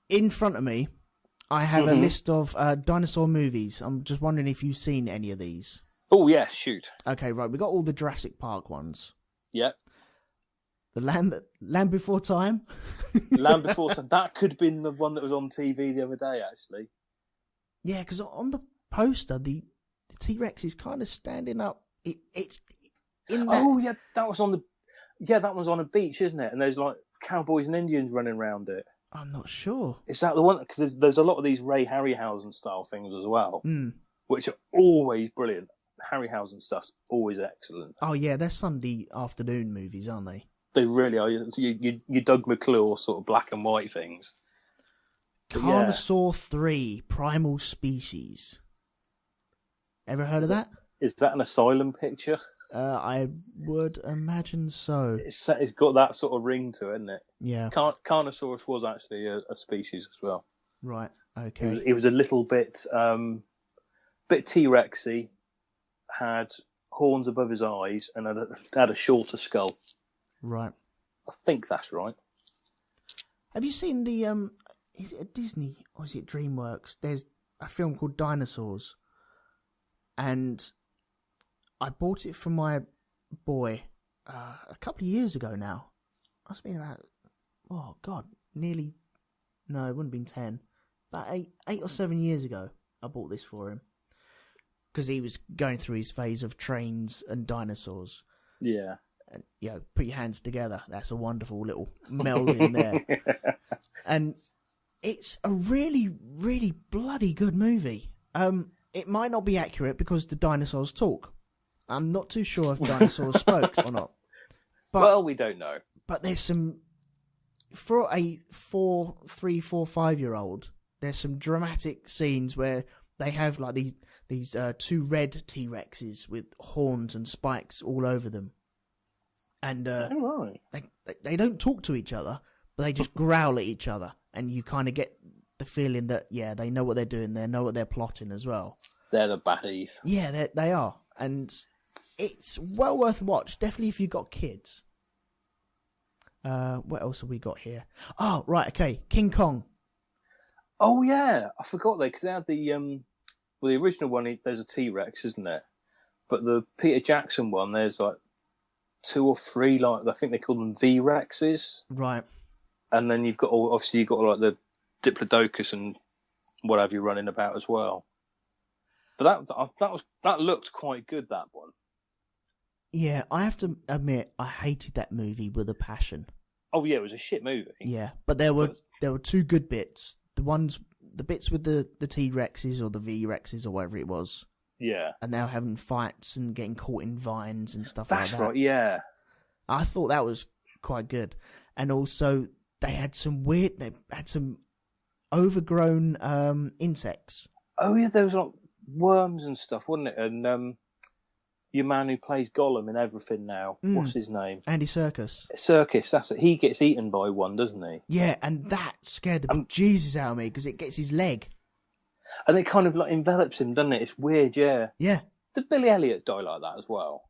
In front of me, I have a list of dinosaur movies. I'm just wondering if you've seen any of these. Oh, yeah, shoot. Okay, right. We got all the Jurassic Park ones. Yep. The Land Before Time. Land Before Time. That could have been the one that was on TV the other day, actually. Yeah, because on the poster, the T-Rex is kind of standing up. It's in that... Oh, yeah, that was on a beach, isn't it? And there's like cowboys and Indians running around it. I'm not sure. Is that the one? Because there's a lot of these Ray Harryhausen style things as well, which are always brilliant. Harryhausen stuff's always excellent. Oh yeah, they're Sunday afternoon movies, aren't they? They really are. You Doug McClure sort of black and white things. Carnosaur 3, Primal Species. Ever heard of that? Is that an asylum picture? I would imagine so. It's got that sort of ring to it, isn't it? Yeah. Carnosaurus was actually a species as well. Right. Okay. It was a little bit T-Rexy, had horns above his eyes, and had a shorter skull. Right. I think that's right. Have you seen the is it a Disney or is it DreamWorks? There's a film called Dinosaurs, and I bought it for my boy a couple of years ago now. Must have been about it wouldn't have been 10, about 8 or 7 years ago. I bought this for him because he was going through his phase of trains and dinosaurs. Yeah. And, put your hands together. That's a wonderful little meld in there. And it's a really, really bloody good movie. It might not be accurate because the dinosaurs talk. I'm not too sure if dinosaurs spoke or not. But, well, we don't know. But there's some... For a 3, 4, 5-year-old, there's some dramatic scenes where they have like these 2 red T-Rexes with horns and spikes all over them. And they don't talk to each other, but they just growl at each other. And you kind of get the feeling that, they know what they're doing. They know what they're plotting as well. They're the baddies. Yeah, they are. And it's well worth a watch. Definitely if you've got kids. What else have we got here? Oh, right, okay. King Kong. Oh, yeah. I forgot that because they had the original one, there's a T-Rex, isn't there? But the Peter Jackson one, there's like 2 or 3, like I think they call them V-Rexes. Right. And then you've got like the Diplodocus and what have you running about as well. But that looked quite good, that one. Yeah, I have to admit, I hated that movie with a passion. Oh yeah, it was a shit movie. Yeah, but there were 2 good bits. The bits with the T-Rexes or the V-Rexes or whatever it was. Yeah. And now having fights and getting caught in vines and stuff like that. That's right, yeah. I thought that was quite good. And also, they had some overgrown insects. Oh yeah, there was like worms and stuff, wasn't it? And your man who plays Gollum and everything now, what's his name? Andy Serkis. Serkis, that's it. He gets eaten by one, doesn't he? Yeah, and that scared the Jesus out of me because it gets his leg. And it kind of like envelops him, doesn't it? It's weird, yeah. Yeah. Did Billy Elliot die like that as well?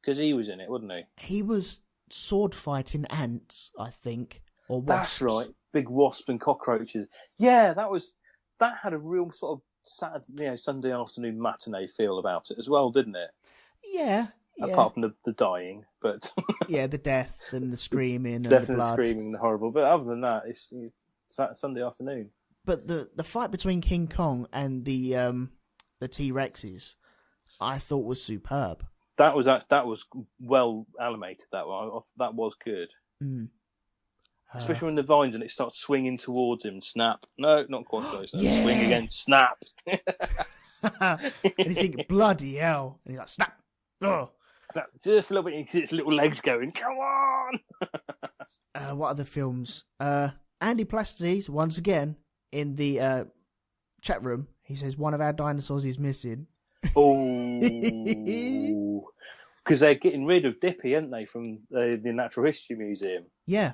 Because he was in it, wasn't he? He was sword fighting ants, I think, or wasps. That's right, big wasps and cockroaches. Yeah, that had a real sort of Saturday, Sunday afternoon matinee feel about it as well, didn't it? Yeah. Apart from the dying, but yeah, the death and the screaming, and definitely the blood. Screaming, the horrible. But other than that, it's Sunday afternoon. But the fight between King Kong and the T-Rexes, I thought was superb. That was well animated. That was good. Mm. Especially when the vines and it starts swinging towards him. Snap! No, not quite close. Yeah. Swing again. Snap! And you think, bloody hell! And he's like, snap! Oh. Just a little bit. Its little legs going. Come on! What other films? Andy Plastides, once again in the chat room. He says one of our dinosaurs is missing. Oh, because they're getting rid of Dippy, aren't they, from the Natural History Museum? Yeah.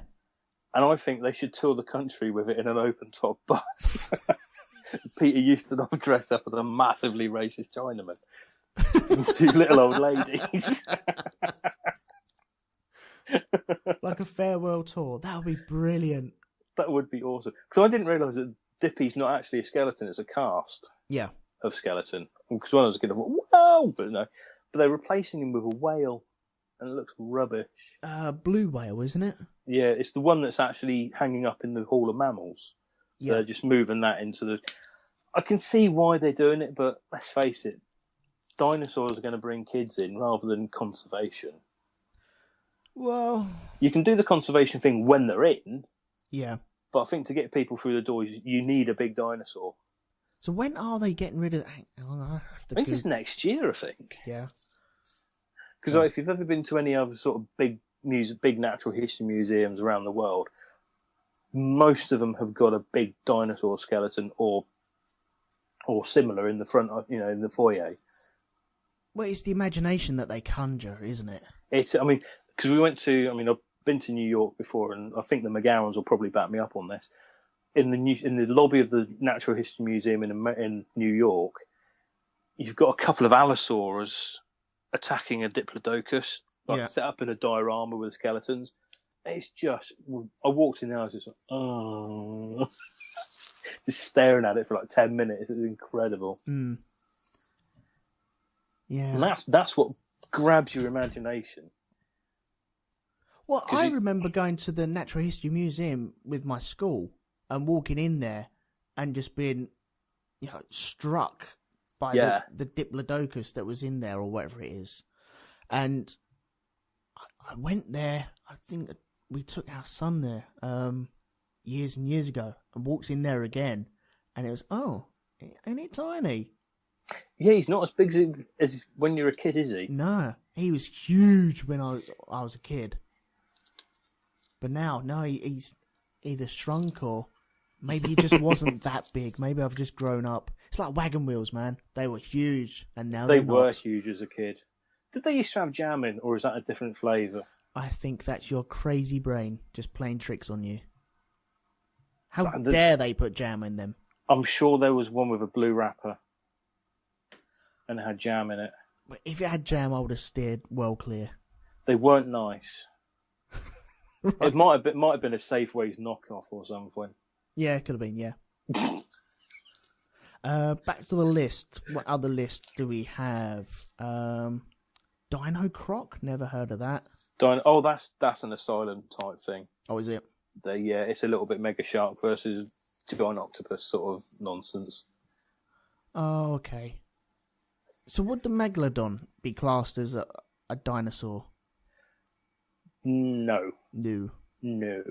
And I think they should tour the country with it in an open-top bus. Peter Ustinov dressed up as a massively racist Chinaman. Two little old ladies. Like a farewell tour. That would be brilliant. That would be awesome. Because I didn't realise that Dippy's not actually a skeleton, it's a cast. Yeah. Of skeleton. Because when I was a kid, I thought, wow! But no. But they're replacing him with a whale. And it looks rubbish. Blue whale, isn't it? Yeah, it's the one that's actually hanging up in the Hall of Mammals. So they're just moving that into the... I can see why they're doing it, but let's face it, dinosaurs are going to bring kids in rather than conservation. Well... You can do the conservation thing when they're in. Yeah. But I think to get people through the doors, you need a big dinosaur. So when are they getting rid of... I think it's next year, I think. Yeah. Because if you've ever been to any other sort of big natural history museums around the world, most of them have got a big dinosaur skeleton or similar in the front, in the foyer. Well, it's the imagination that they conjure, isn't it? Because I've been to New York before, and I think the McGowans will probably back me up on this. In the lobby of the Natural History Museum in New York, you've got a couple of allosaurs attacking a diplodocus, set up in a diorama with skeletons. It's just, I walked in there, I was just like, oh, just staring at it for like 10 minutes. It was incredible. Mm. Yeah, and that's what grabs your imagination. Well, I remember going to the Natural History Museum with my school and walking in there and just being, struck by the diplodocus that was in there or whatever it is. And I went there, I think we took our son there years and years ago, and walks in there again, and it was, ain't it tiny? Yeah, he's not as big as when you're a kid, is he? No, he was huge when I was a kid. But now, no, he's either shrunk or maybe he just wasn't that big. Maybe I've just grown up. It's like wagon wheels, man. They were huge, and now they they're not. were huge as a kid. Did they used to have jam in, or is that a different flavour? I think that's your crazy brain just playing tricks on you. How dare they put jam in them? I'm sure there was one with a blue wrapper, and it had jam in it. But if it had jam, I would have steered well clear. They weren't nice. Right. It might have been a Safeways knockoff or something. Yeah, it could have been, yeah. Back to the list. What other list do we have? Dino Croc? Never heard of that. That's an asylum type thing. Oh, is it? It's a little bit Mega Shark versus Giant Octopus sort of nonsense. Oh, okay. So would the Megalodon be classed as a dinosaur? No. No.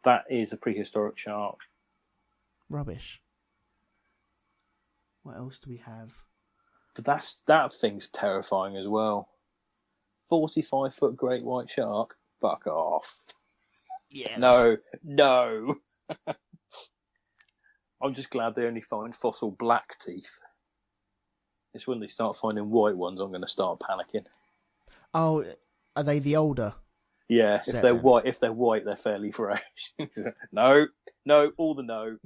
That is a prehistoric shark. Rubbish. What else do we have? But that thing's terrifying as well. 45-foot great white shark? Fuck off. Yeah. No. I'm just glad they only find fossil black teeth. It's when they start finding white ones I'm going to start panicking. Oh, are they the older? Yeah, if they're white, they're fairly fresh. No, all the no.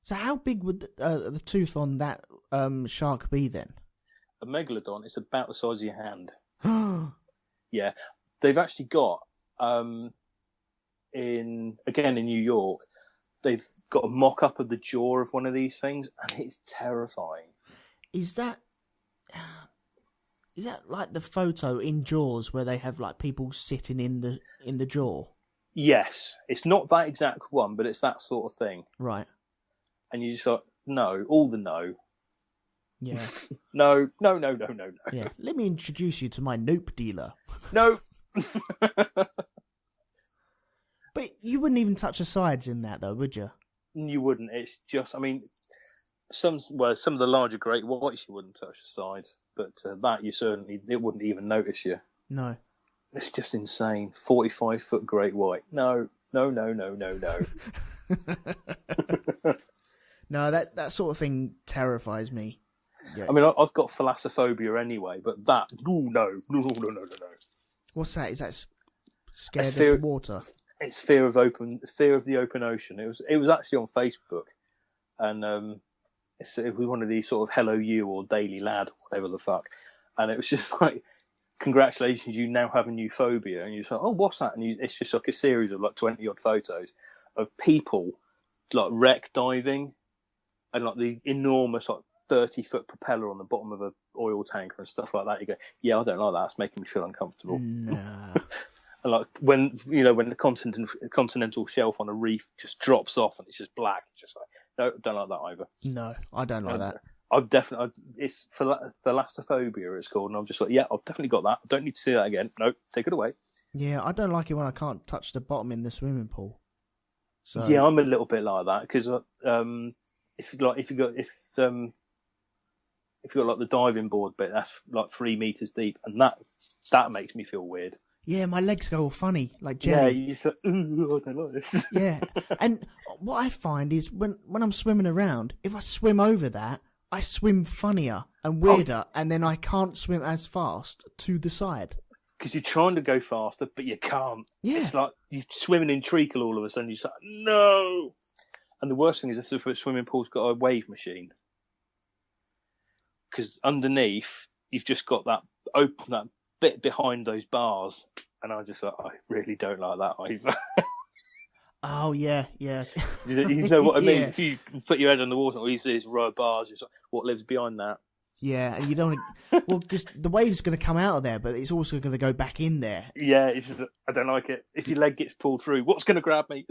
So how big would the tooth on that shark be then? A megalodon is about the size of your hand. Yeah, they've actually got in New York. They've got a mock-up of the jaw of one of these things, and it's terrifying. Is that like the photo in Jaws where they have like people sitting in the jaw? Yes, it's not that exact one, but it's that sort of thing. Right. And you just like, no, all the no. Yeah. No. Yeah. Let me introduce you to my nope dealer. No. But you wouldn't even touch the sides in that, though, would you? You wouldn't. It's just, I mean, some of the larger great whites you wouldn't touch the sides, but that it wouldn't even notice you. No. It's just insane. 45-foot great white. No. No, that sort of thing terrifies me. Yeah. I mean, I've got thalassophobia anyway, but that, no. What's that? Is that scared of the water? It's fear of the open ocean. It was actually on Facebook, and it was one of these sort of Hello You or Daily Lad or whatever the fuck, and it was just like, congratulations, you now have a new phobia, and you're just like, oh, what's that? And it's just like a series of like 20 odd photos of people like wreck diving, and like the enormous like 30-foot propeller on the bottom of an oil tanker and stuff like that. You go, yeah, I don't like that. It's making me feel uncomfortable. Nah. And like when the continental shelf on a reef just drops off and it's just black, it's just like, no, don't like that either. No, I don't like that. I've definitely, it's thalassophobia it's called, and I'm just like, yeah, I've definitely got that. I don't need to see that again. No, take it away. Yeah, I don't like it when I can't touch the bottom in the swimming pool. So yeah, I'm a little bit like that because if you got like the diving board bit, that's like 3 meters deep, and that makes me feel weird. Yeah, my legs go all funny, like jelly. Yeah, you say, ooh, I don't like this. Yeah, and what I find is when I'm swimming around, if I swim over that, I swim funnier and weirder, and then I can't swim as fast to the side. Because you're trying to go faster, but you can't. Yeah. It's like you're swimming in treacle all of a sudden. You're like, no! And the worst thing is if the swimming pool's got a wave machine. Because underneath, you've just got that bit behind those bars. And I really don't like that either. Oh, yeah. You know what I mean? Yeah. If you put your head on the water, all you see is a row of bars. It's like, what lives behind that? Yeah, and you don't... Well, because the wave's going to come out of there, but it's also going to go back in there. Yeah, it's just, I don't like it. If your leg gets pulled through, what's going to grab me?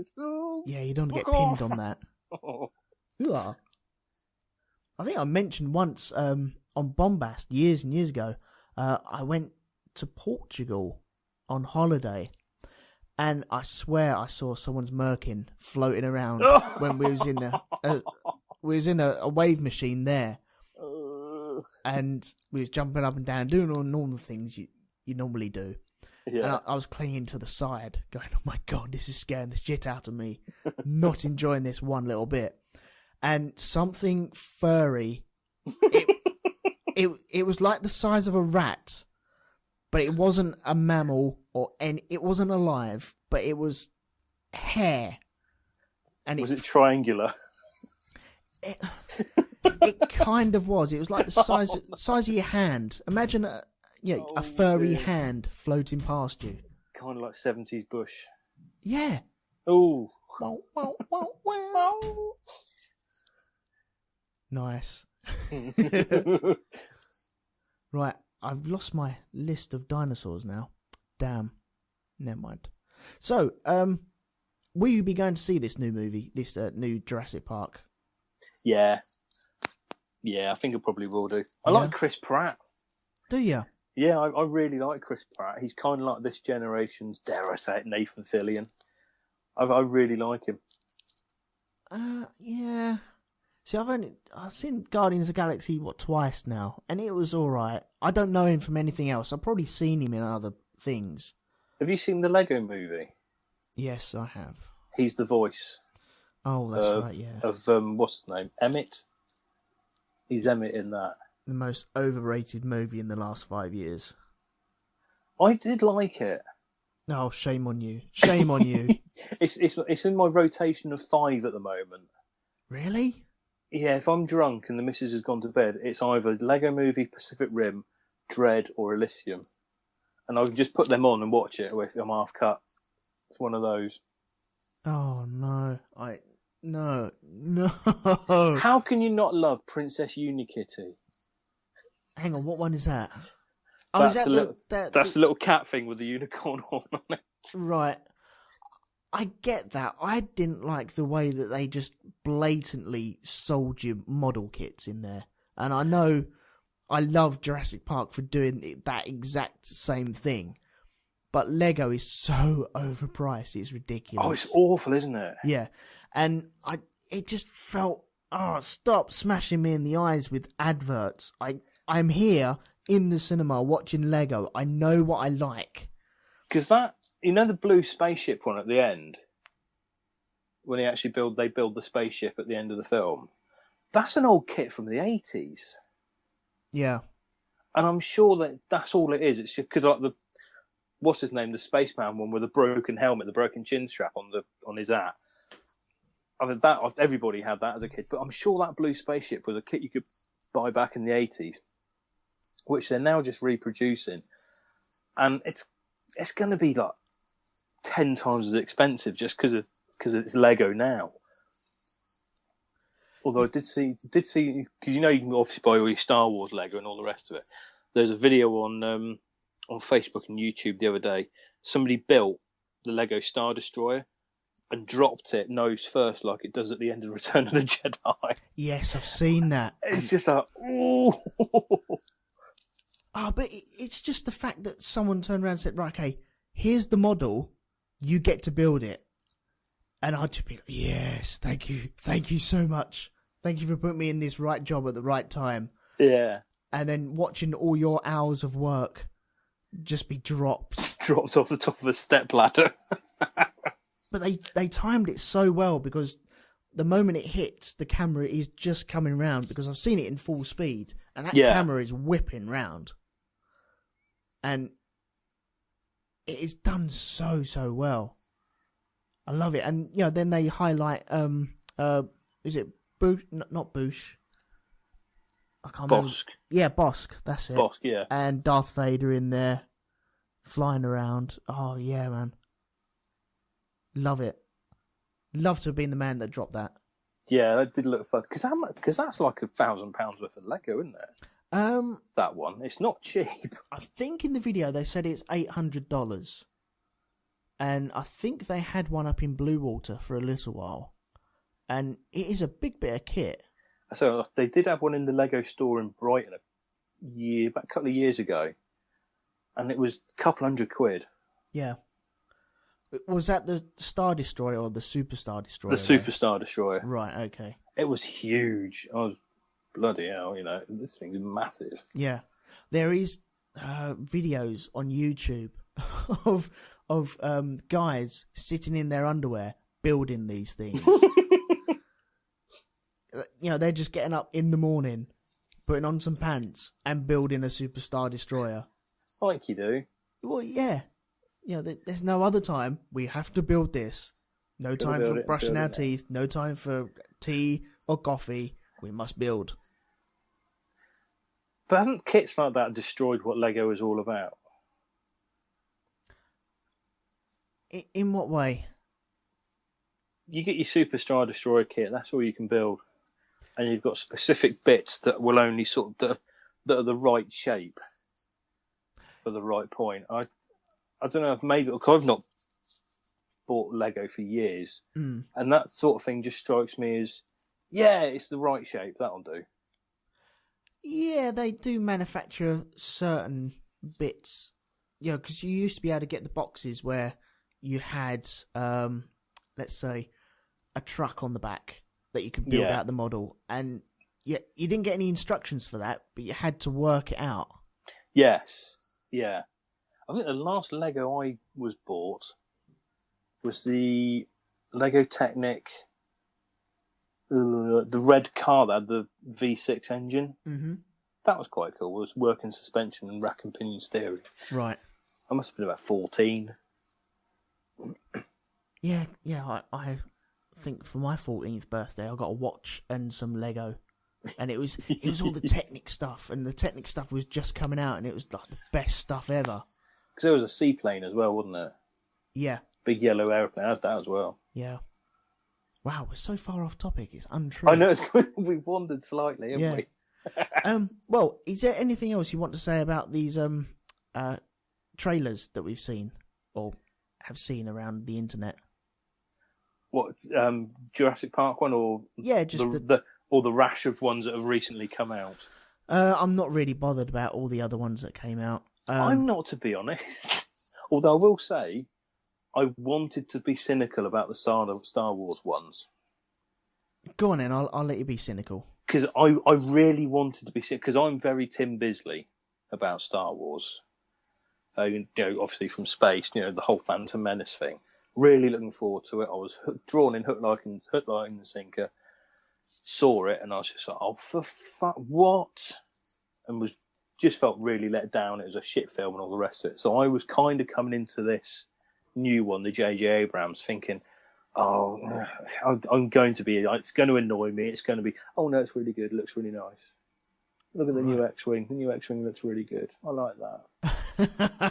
Yeah, you don't get pinned on that. Oh. You are. I think I mentioned once on Bombast, years and years ago, I went to Portugal on holiday, and I swear I saw someone's merkin floating around when we was in a wave machine there. And we was jumping up and down, doing all the normal things you normally do. Yeah. And I was clinging to the side, going, oh my God, this is scaring the shit out of me. Not enjoying this one little bit. And something furry, it was like the size of a rat, but it wasn't a mammal it wasn't alive, but it was hair. And was it triangular? It kind of was. It was like the size of your hand. Imagine a furry hand floating past you. Kind of like 70s bush. Yeah. Oh. Nice. Right, I've lost my list of dinosaurs now. Damn. Never mind. So, will you be going to see this new movie, this new Jurassic Park? Yeah, I think I probably will do. I like Chris Pratt. Do you? Yeah, I really like Chris Pratt. He's kind of like this generation's, dare I say it, Nathan Fillion. I really like him. Yeah. See, I've seen Guardians of the Galaxy twice now, and it was all right. I don't know him from anything else. I've probably seen him in other things. Have you seen the Lego Movie? Yes, I have. He's the voice. Oh, that's right, yeah. Of, what's his name? Emmett? He's Emmett in that. The most overrated movie in the last 5 years. I did like it. Oh, shame on you. Shame on you. It's in my rotation of 5 at the moment. Really? Yeah, if I'm drunk and the missus has gone to bed, it's either Lego Movie, Pacific Rim, Dread, or Elysium. and I can just put them on and watch it if I'm half cut. It's one of those. Oh no, no. How can you not love Princess Unikitty? Hang on, what one is that? That's the little cat thing with the unicorn horn on it. Right. I get that. I didn't like the way that they just blatantly sold you model kits in there. And I know I love Jurassic Park for doing that exact same thing. But Lego is so overpriced, it's ridiculous. Oh, it's awful, isn't it? Yeah. And it just felt, stop smashing me in the eyes with adverts. I'm here in the cinema watching Lego. I know what I like. Because that, the blue spaceship one at the end, when they build the spaceship at the end of the film, that's an old kit from the 80s. Yeah. And I'm sure that's all it is. It's just because like what's his name, the spaceman one with the broken helmet, the broken chin strap on his hat. I mean, everybody had that as a kid, but I'm sure that blue spaceship was a kit you could buy back in the 80s, which they're now just reproducing, and it's going to be like 10 times as expensive just because it's Lego now. Although I did see because you can obviously buy all your Star Wars Lego and all the rest of it. There's a video on Facebook and YouTube the other day. Somebody built the Lego Star Destroyer and dropped it nose first like it does at the end of Return of the Jedi. Yes, I've seen that. It's just like, ooh. But it's just the fact that someone turned around and said, right, okay, here's the model, you get to build it. And I'd just be like, yes, thank you so much. Thank you for putting me in this right job at the right time. Yeah. And then watching all your hours of work just be dropped. Dropped off the top of a stepladder. But they timed it so well because the moment it hits, the camera is just coming round because I've seen it in full speed and that camera is whipping round. And it is done so well. I love it. And then they highlight is it Boosh? Not Boosh. I can't remember. Bosk. Yeah, Bosk, that's it. Bosk, yeah. And Darth Vader in there flying around. Oh yeah, man. Love it. Love to have been the man that dropped that. Yeah, that did look fun. Because that's like £1,000 worth of Lego, isn't it? That one. It's not cheap. I think in the video they said it's $800. And I think they had one up in Blue Water for a little while. And it is a big bit of kit. So they did have one in the Lego store in Brighton about a couple of years ago. And it was a couple £100. Yeah. Was that the Star Destroyer or the Super Star Destroyer? The Super Star Destroyer. Right, okay. It was huge. I was, bloody hell, this thing's massive. Yeah. There is videos on YouTube of guys sitting in their underwear building these things. They're just getting up in the morning, putting on some pants and building a Super Star Destroyer. Like you do. Well, yeah. There's no other time. We have to build this. No time for brushing our teeth. No time for tea or coffee. We must build. But haven't kits like that destroyed what Lego is all about? In what way? You get your Super Star Destroyer kit. That's all you can build. And you've got specific bits that will only that are the right shape for the right point. I don't know if maybe because I've not bought Lego for years, and that sort of thing just strikes me as, it's the right shape. That'll do. Yeah, they do manufacture certain bits. Because you used to be able to get the boxes where you had, let's say, a truck on the back that you could build out the model, and you didn't get any instructions for that, but you had to work it out. Yes, yeah. I think the last Lego I was bought was the Lego Technic, the red car that had the V6 engine. Mm-hmm. That was quite cool. It was working suspension and rack and pinion steering. Right. I must have been about 14. Yeah. I think for my 14th birthday, I got a watch and some Lego. And it was all the Technic stuff, and the Technic stuff was just coming out, and it was like the best stuff ever. Because there was a seaplane as well, wasn't it? Yeah. Big yellow aeroplane. I had that as well. Yeah. Wow, we're so far off topic. It's untrue. I know we've wandered slightly, haven't we? Well, is there anything else you want to say about these trailers that we've seen or have seen around the internet? What, Jurassic Park one, or just the rash of ones that have recently come out? I'm not really bothered about all the other ones that came out. I'm not, to be honest. Although I will say, I wanted to be cynical about the Star Wars ones. Go on then, I'll let you be cynical. Because I really wanted to be cynical, because I'm very Tim Bisley about Star Wars. Obviously from space, the whole Phantom Menace thing. Really looking forward to it. I was drawn in hook, line and sinker. Saw it, and I was just like, oh, for fuck, what? And just felt really let down. It was a shit film and all the rest of it. So I was kind of coming into this new one, the J.J. Abrams, thinking, oh, I'm going to be, it's going to annoy me. It's going to be, oh no, it's really good. It looks really nice. Look at the new X-Wing. The new X-Wing looks really good. I like that.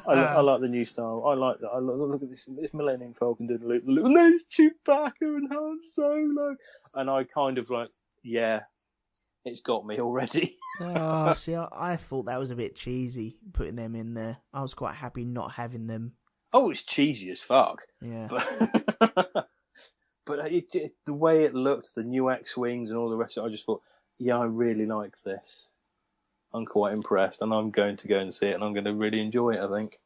I like the new style. I like that. Look at this Millennium Falcon doing a loop. And there's Chewbacca and Han Solo. And I kind of like, yeah, it's got me already. Oh, see, I thought that was a bit cheesy, putting them in there. I was quite happy not having them. Oh, it's cheesy as fuck. Yeah. But the way it looked, the new X-Wings and all the rest of it, I just thought, yeah, I really like this. I'm quite impressed, and I'm going to go and see it, and I'm going to really enjoy it, I think.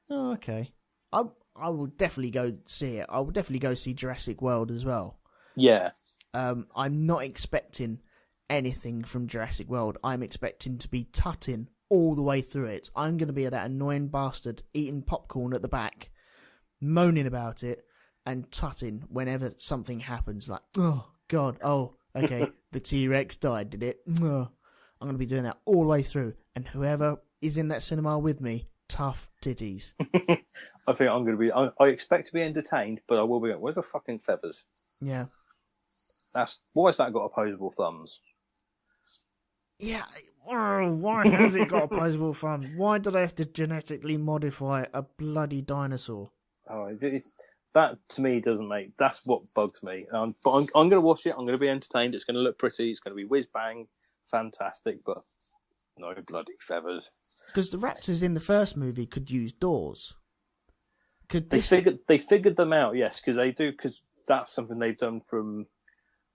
Oh, okay. I will definitely go see it. I will definitely go see Jurassic World as well. Yeah. I'm not expecting anything from Jurassic World. I'm expecting to be tutting all the way through it. I'm going to be that annoying bastard eating popcorn at the back, moaning about it, and tutting whenever something happens. Like, oh, God, oh, okay, the T-Rex died, did it? Oh. I'm going to be doing that all the way through. And whoever is in that cinema with me, tough titties. I think I'm going to be... I expect to be entertained, but I will be... Where's the fucking feathers? Yeah. Why has that got opposable thumbs? Yeah. Why has it got opposable thumbs? Why did I have to genetically modify a bloody dinosaur? Oh, that, to me, doesn't make... That's what bugs me. But I'm going to watch it. I'm going to be entertained. It's going to look pretty. It's going to be whiz-bang. Fantastic, but no bloody feathers. Because the raptors in the first movie could use doors. They figured them out, yes, because they do, because that's something they've done from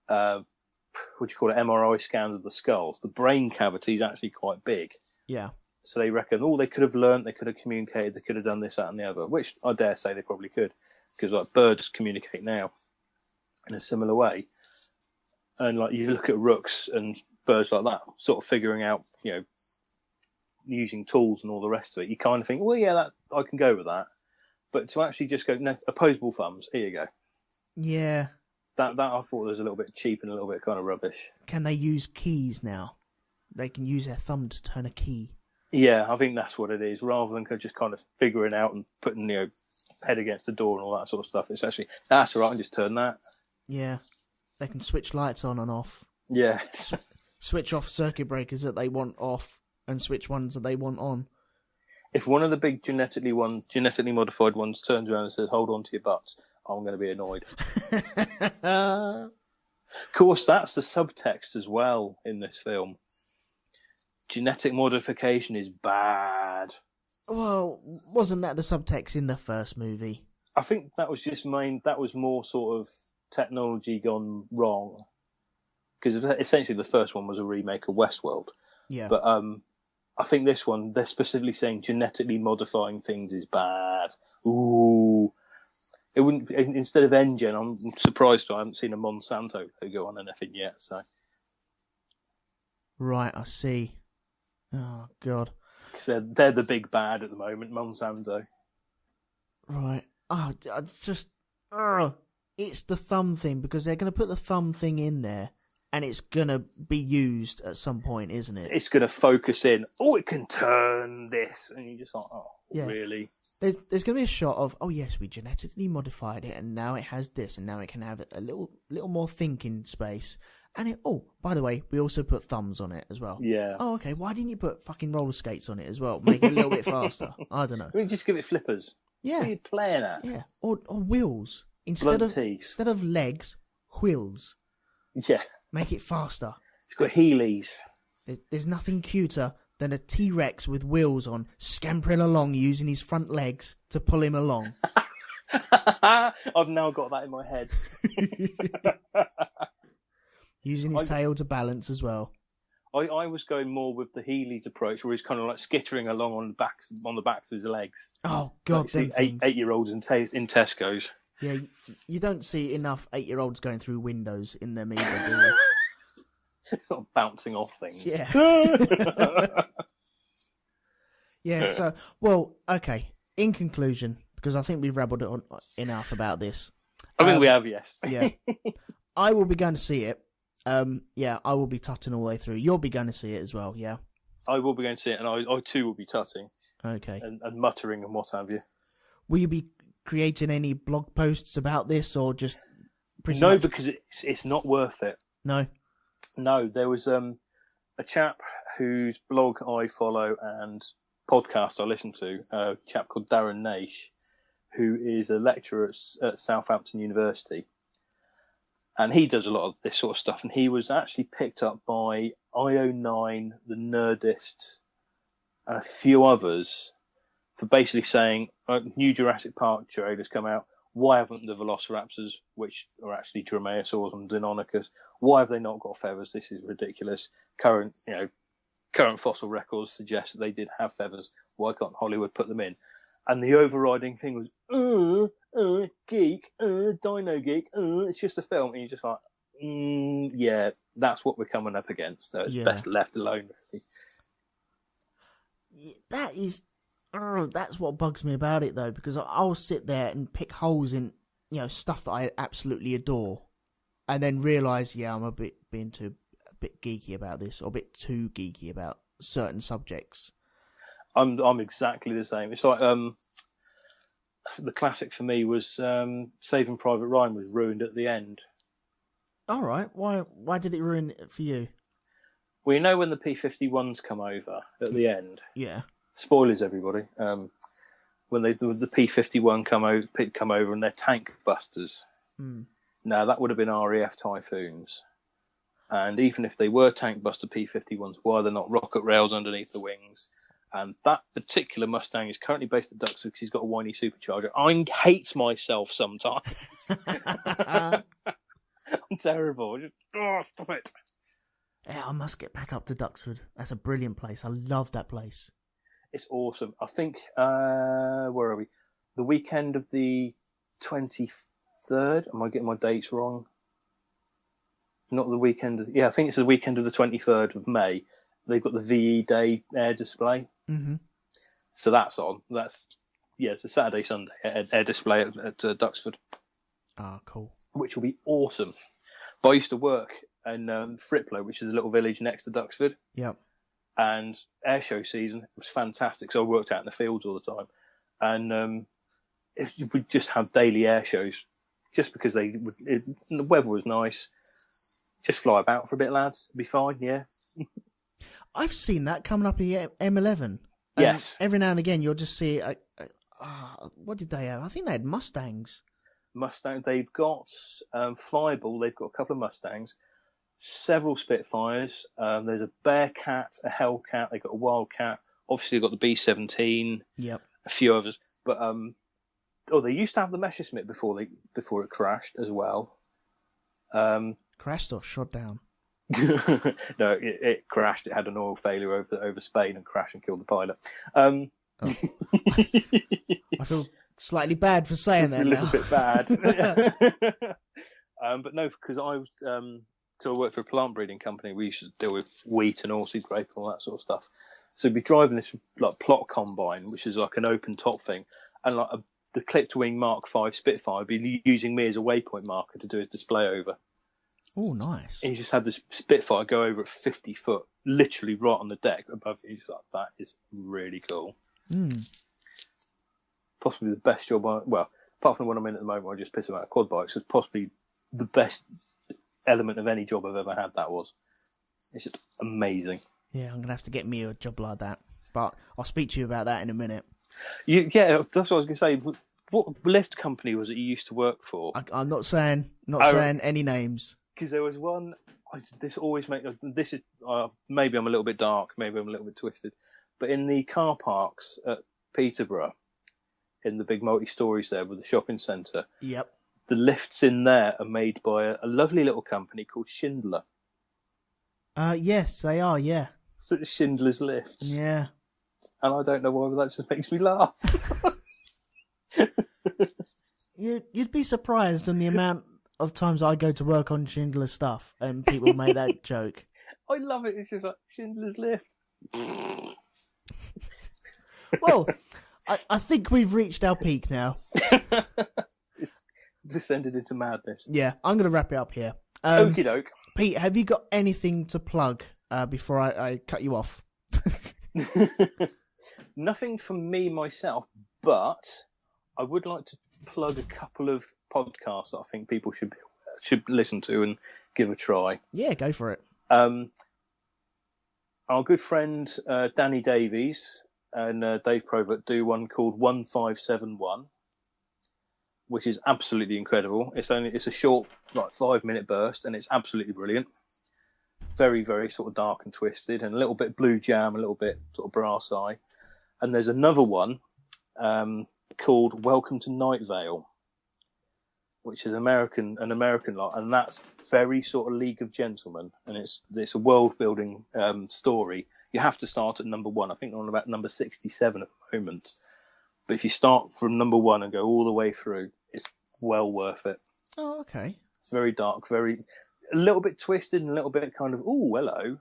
MRI scans of the skulls. The brain cavity is actually quite big. Yeah. So they reckon, they could have learned, they could have communicated, they could have done this, that, and the other, which I dare say they probably could, because like birds communicate now in a similar way. And like you look at rooks and birds like that, sort of figuring out, using tools and all the rest of it, you kind of think, well, yeah, that I can go with that. But to actually just go, no, opposable thumbs, here you go. Yeah. That I thought was a little bit cheap and a little bit kind of rubbish. Can they use keys now? They can use their thumb to turn a key. Yeah, I think that's what it is. Rather than just kind of figuring out and putting, head against the door and all that sort of stuff, it's actually, that's all right, I can just turn that. Yeah. They can switch lights on and off. Yeah. Switch off circuit breakers that they want off and switch ones that they want on. If one of the big genetically modified ones turns around and says, hold on to your butts, I'm going to be annoyed. Of course, that's the subtext as well in this film. Genetic modification is bad. Well, wasn't that the subtext in the first movie? I think that was that was more sort of technology gone wrong. Because essentially the first one was a remake of Westworld. Yeah. But I think this one, they're specifically saying genetically modifying things is bad. Ooh. It wouldn't, instead of Engine, I'm surprised I haven't seen a Monsanto go on anything yet. So. Right, I see. Oh, God. Because they're the big bad at the moment, Monsanto. Right. Oh, I just... it's the thumb thing, because they're going to put the thumb thing in there, and it's going to be used at some point, isn't it? It's going to focus in, it can turn this, and you're just like, yeah. Really? There's going to be a shot of, yes, we genetically modified it, and now it has this, and now it can have a little more thinking space, And by the way, we also put thumbs on it as well. Yeah. Oh, okay. Why didn't you put fucking roller skates on it as well? Make it a little bit faster. I don't know. We just give it flippers. Yeah. What are you playing at? Yeah. Or wheels. Instead of legs, wheels. Yeah. Make it faster. It's got Heelys. There's nothing cuter than a T-Rex with wheels on, scampering along using his front legs to pull him along. I've now got that in my head. Using his tail to balance as well. I was going more with the Heelys approach, where he's kind of like skittering along on the back of his legs. Oh God! Like see 8-year-olds in Tesco's. Yeah, you don't see enough 8-year-olds going through windows in them either, do you? Sort of bouncing off things. Yeah. Yeah. So, well, okay. In conclusion, because I think we've rabbled on enough about this. I think we have, yes. Yeah. I will be going to see it. Yeah, I will be tutting all the way through. You'll be going to see it as well, yeah? I will be going to see it, and I too will be tutting. Okay. And muttering and what have you. Will you be creating any blog posts about this, or just... No, because it's not worth it. No? No, there was a chap whose blog I follow and podcast I listen to, a chap called Darren Naish, who is a lecturer at Southampton University. And he does a lot of this sort of stuff. And he was actually picked up by IO9, the Nerdist, and a few others for basically saying, new Jurassic Park trailers come out. Why haven't the Velociraptors, which are actually Dromaeosaurs and Deinonychus, why have they not got feathers? This is ridiculous. Current fossil records suggest that they did have feathers. Why can't Hollywood put them in? And the overriding thing was, geek, dino geek, it's just a film. And you're just like, yeah, that's what we're coming up against. So it's best left alone. That's what bugs me about it, though, because I'll sit there and pick holes in, stuff that I absolutely adore, and then realise, I'm a bit geeky about this, or a bit too geeky about certain subjects. I'm exactly the same. It's like the classic for me was Saving Private Ryan was ruined at the end. All right, why did it ruin it for you? Well, when the P-51s come over at the end. Yeah. Spoilers, everybody. When the P-51 come over and they're tank busters. Now that would have been RAF Typhoons, and even if they were tank buster P-51s, why are there not rocket rails underneath the wings? And that particular Mustang is currently based at Duxford because he's got a whiny supercharger. I hate myself sometimes. I'm terrible. Stop it. Yeah, I must get back up to Duxford. That's a brilliant place. I love that place. It's awesome. I think, where are we? The weekend of the 23rd. Am I getting my dates wrong? Not the weekend. I think it's the weekend of the 23rd of May. They've got the VE Day air display. Mm-hmm. So that's on. It's a Saturday, Sunday air display at Duxford. Ah, cool. Which will be awesome. But I used to work in Friplow, which is a little village next to Duxford. Yep. And air show season was fantastic. So I worked out in the fields all the time. And we just have daily air shows just because the weather was nice. Just fly about for a bit, lads. It'll be fine, yeah. I've seen that coming up in M11. Yes. Every now and again, you'll just see... what did they have? I think they had Mustangs. They've got Flyball. They've got a couple of Mustangs. Several Spitfires. There's a Bearcat, a Hellcat. They've got a Wildcat. Obviously, they've got the B-17. Yep. A few others. But they used to have the Messerschmitt before it crashed as well. Crashed or shot down? No, it crashed. It had an oil failure over Spain and crashed and killed the pilot. I feel slightly bad for saying that. A little bit bad. But no, because I was so I worked for a plant breeding company. We used to deal with wheat and oilseed rape and all that sort of stuff. So we'd be driving this like plot combine, which is like an open top thing, and like the clipped wing Mark V Spitfire would be using me as a waypoint marker to do his display over. Oh, nice. And he just had this Spitfire go over at 50 foot, literally right on the deck above you. He's like, that is really cool. Possibly the best job, apart from the one I'm in at the moment where I just piss about quad bikes, it's possibly the best element of any job I've ever had. That was. It's just amazing. Yeah, I'm gonna have to get me a job like that, but I'll speak to you about that in a minute. Yeah, that's what I was gonna say. What lift company was it you used to work for? I'm not saying any names. Because there was one. This always makes. This is maybe I'm a little bit dark, maybe I'm a little bit twisted, but in the car parks at Peterborough, in the big multi-stories there with the shopping centre. Yep. The lifts in there are made by a lovely little company called Schindler. Yes, they are. Yeah. So it's Schindler's Lifts. Yeah. And I don't know why, but that just makes me laugh. You'd be surprised on the amount of times I go to work on Schindler's stuff and people make that joke. I love it. It's just like Schindler's Lift. Well, I think we've reached our peak now. It's descended into madness. Yeah, I'm going to wrap it up here. Okie doke. Pete, have you got anything to plug before I cut you off? Nothing from me myself, but I would like to plug a couple of podcasts that I think people should listen to and give a try. Yeah, go for it. Our good friend Danny Davies and Dave Provert do one called 1571, which is absolutely incredible. It's a short, like 5-minute burst, and it's absolutely brilliant. Very, very sort of dark and twisted, and a little bit blue jam, a little bit sort of brass eye. And there's another one called Welcome to Night Vale, which is an American lot, and that's very sort of League of Gentlemen, and it's a world building story. You have to start at number 1. I think they're on about number 67 at the moment. But if you start from number 1 and go all the way through, it's well worth it. Oh, okay. It's very dark, a little bit twisted, and a little bit kind of hello.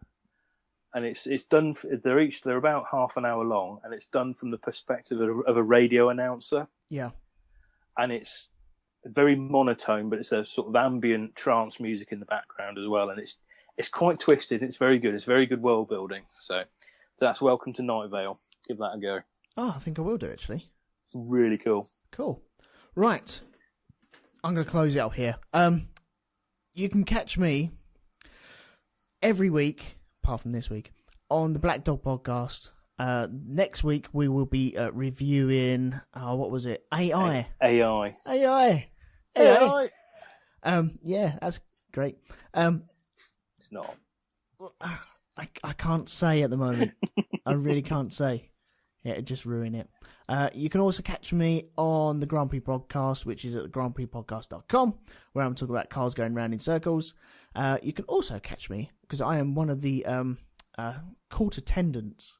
And it's done. They're about half an hour long, and it's done from the perspective of a radio announcer. Yeah. And it's very monotone, but it's a sort of ambient trance music in the background as well, and it's quite twisted. It's very good. It's very good world building. So that's Welcome to Night Vale. Give that a go. Oh, I think I will do, actually. It's really cool. Cool. Right. I'm going to close it up here. You can catch me every week, apart from this week, on the Black Dog Podcast. Next week, we will be reviewing, what was it? AI. Yeah, that's great. It's not. I can't say at the moment. I really can't say. Yeah, it just ruined it. You can also catch me on the Grand Prix Podcast, which is at grandprixpodcast.com, where I'm talking about cars going round in circles. You can also catch me, because I am one of the court attendants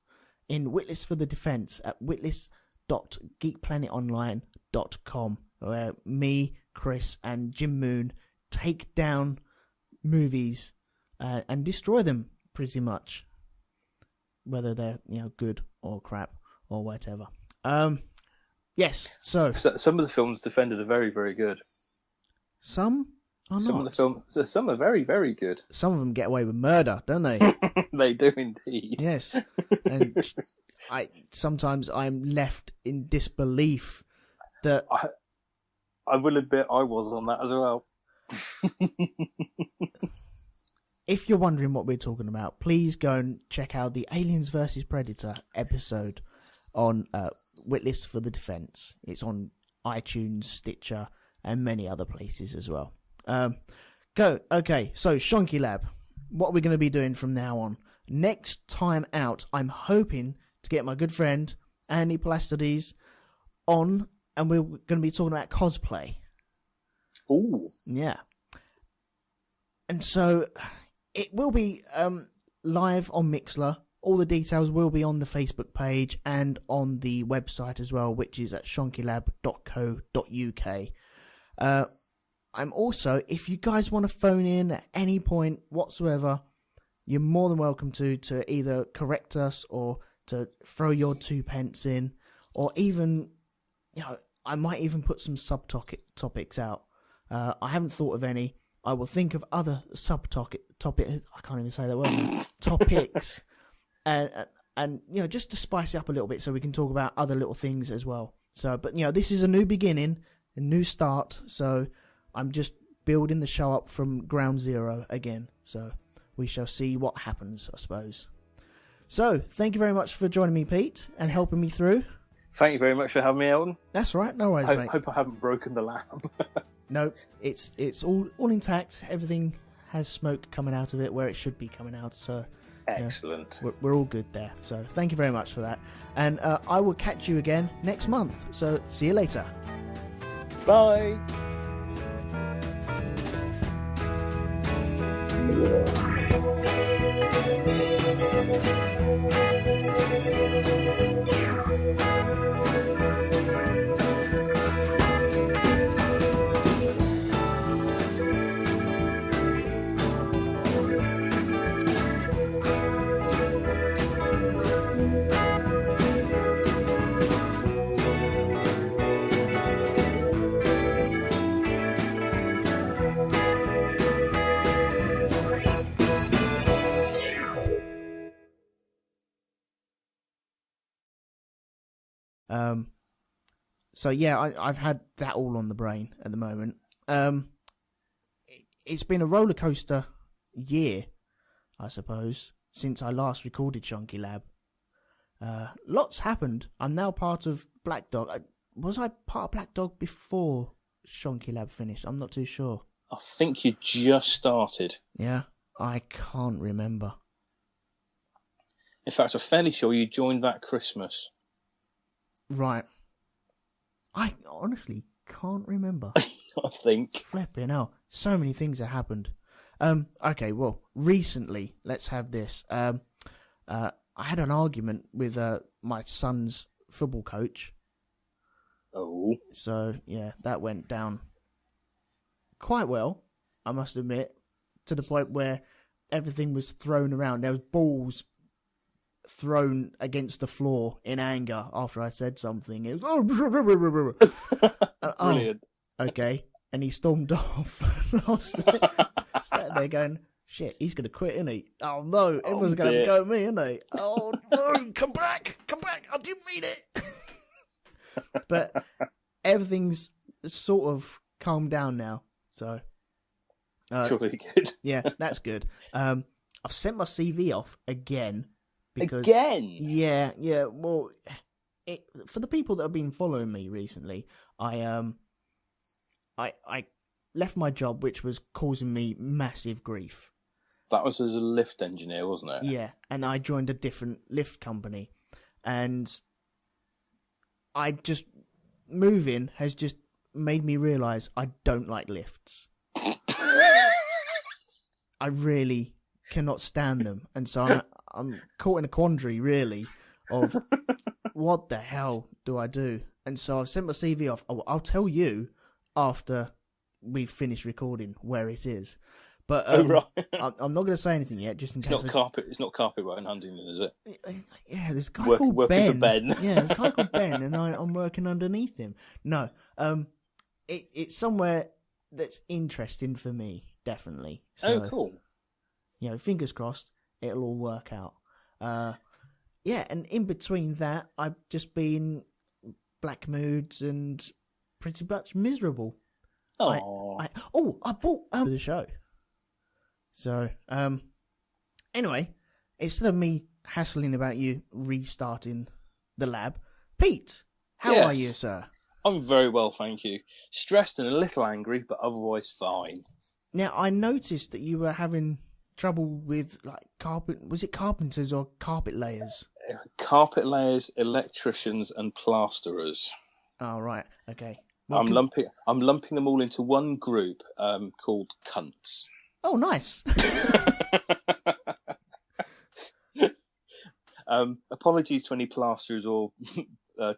in Witless for the Defence at witless.geekplanetonline.com, where me, Chris, and Jim Moon take down movies and destroy them, pretty much, whether they're good or crap or whatever. Yes. So some of the films defended are very, very good. Some are not. Some of the films, some are very, very good. Some of them get away with murder, don't they? They do indeed. Yes. And sometimes I'm left in disbelief that I will admit I was on that as well. If you're wondering what we're talking about, please go and check out the Aliens vs Predator episode on Witless for the Defence. It's on iTunes, Stitcher, and many other places as well. Okay, so Shonky Lab, what are we going to be doing from now on? Next time out, I'm hoping to get my good friend Andy Plastides on, and we're going to be talking about cosplay. Ooh. Yeah. And so it will be live on Mixlr. All the details will be on the Facebook page and on the website as well, which is at shonkylab.co.uk. I'm also, if you guys want to phone in at any point whatsoever, you're more than welcome to either correct us or to throw your 2 pence in, or even, I might even put some subtopics out. I haven't thought of any. I will think of other topics. I can't even say that word. Topics, and just to spice it up a little bit, so we can talk about other little things as well. So, but this is a new beginning, a new start. So, I'm just building the show up from ground zero again. So we shall see what happens, I suppose. So, thank you very much for joining me, Pete, and helping me through. Thank you very much for having me, Elton. That's right, no worries, mate. Hope I haven't broken the lab. No, it's all intact. Everything has smoke coming out of it where it should be coming out. So excellent. We're all good there. So thank you very much for that. And I will catch you again next month. So see you later. Bye. So yeah, I've had that all on the brain at the moment. It's been a roller coaster year, I suppose, since I last recorded Shonky Lab. Lots happened. I'm now part of Black Dog. Was I part of Black Dog before Shonky Lab finished? I'm not too sure. I think you just started. Yeah, I can't remember. In fact, I'm fairly sure you joined that Christmas. Right. I honestly can't remember. I think. Flipping hell. So many things have happened. Okay, well, recently, let's have this. I had an argument with my son's football coach. Oh. So, yeah, that went down quite well, I must admit, to the point where everything was thrown around. There was balls thrown against the floor in anger after I said something. It was Brilliant. Okay, and he stormed off. I was sat there going, shit, he's going to quit, isn't he? Oh no, everyone's going to have a go at me, isn't they? Oh no, come back, I didn't mean it. But everything's sort of calmed down now, so Surely good. yeah, that's good. I've sent my CV off again. Because, again? Yeah. Well, for the people that have been following me recently, I left my job, which was causing me massive grief. That was as a lift engineer, wasn't it? Yeah, and I joined a different lift company, and moving has just made me realise I don't like lifts. I really cannot stand them, and so I'm caught in a quandary, really, of what the hell do I do? And so I've sent my CV off. I'll tell you after we've finished recording where it is. But right. I'm not going to say anything yet, just in case. It's not carpet right in Huntingdon, is it? Yeah, there's a guy called working Ben. for Ben. Yeah, there's a guy called Ben, and I'm working underneath him. No, it's somewhere that's interesting for me, definitely. So, cool. You know, fingers crossed, it'll all work out. Yeah, and in between that, I've just been black moods and pretty much miserable. Oh, I bought the show. So, anyway, instead of me hassling about you restarting the lab, Pete, how are you, sir? I'm very well, thank you. Stressed and a little angry, but otherwise fine. Now, I noticed that you were having trouble with was it carpenters or carpet layers? Carpet layers, electricians, and plasterers. Oh, right. Okay. Well, I'm lumping them all into one group called cunts. Oh, nice. Apologies to any plasterers or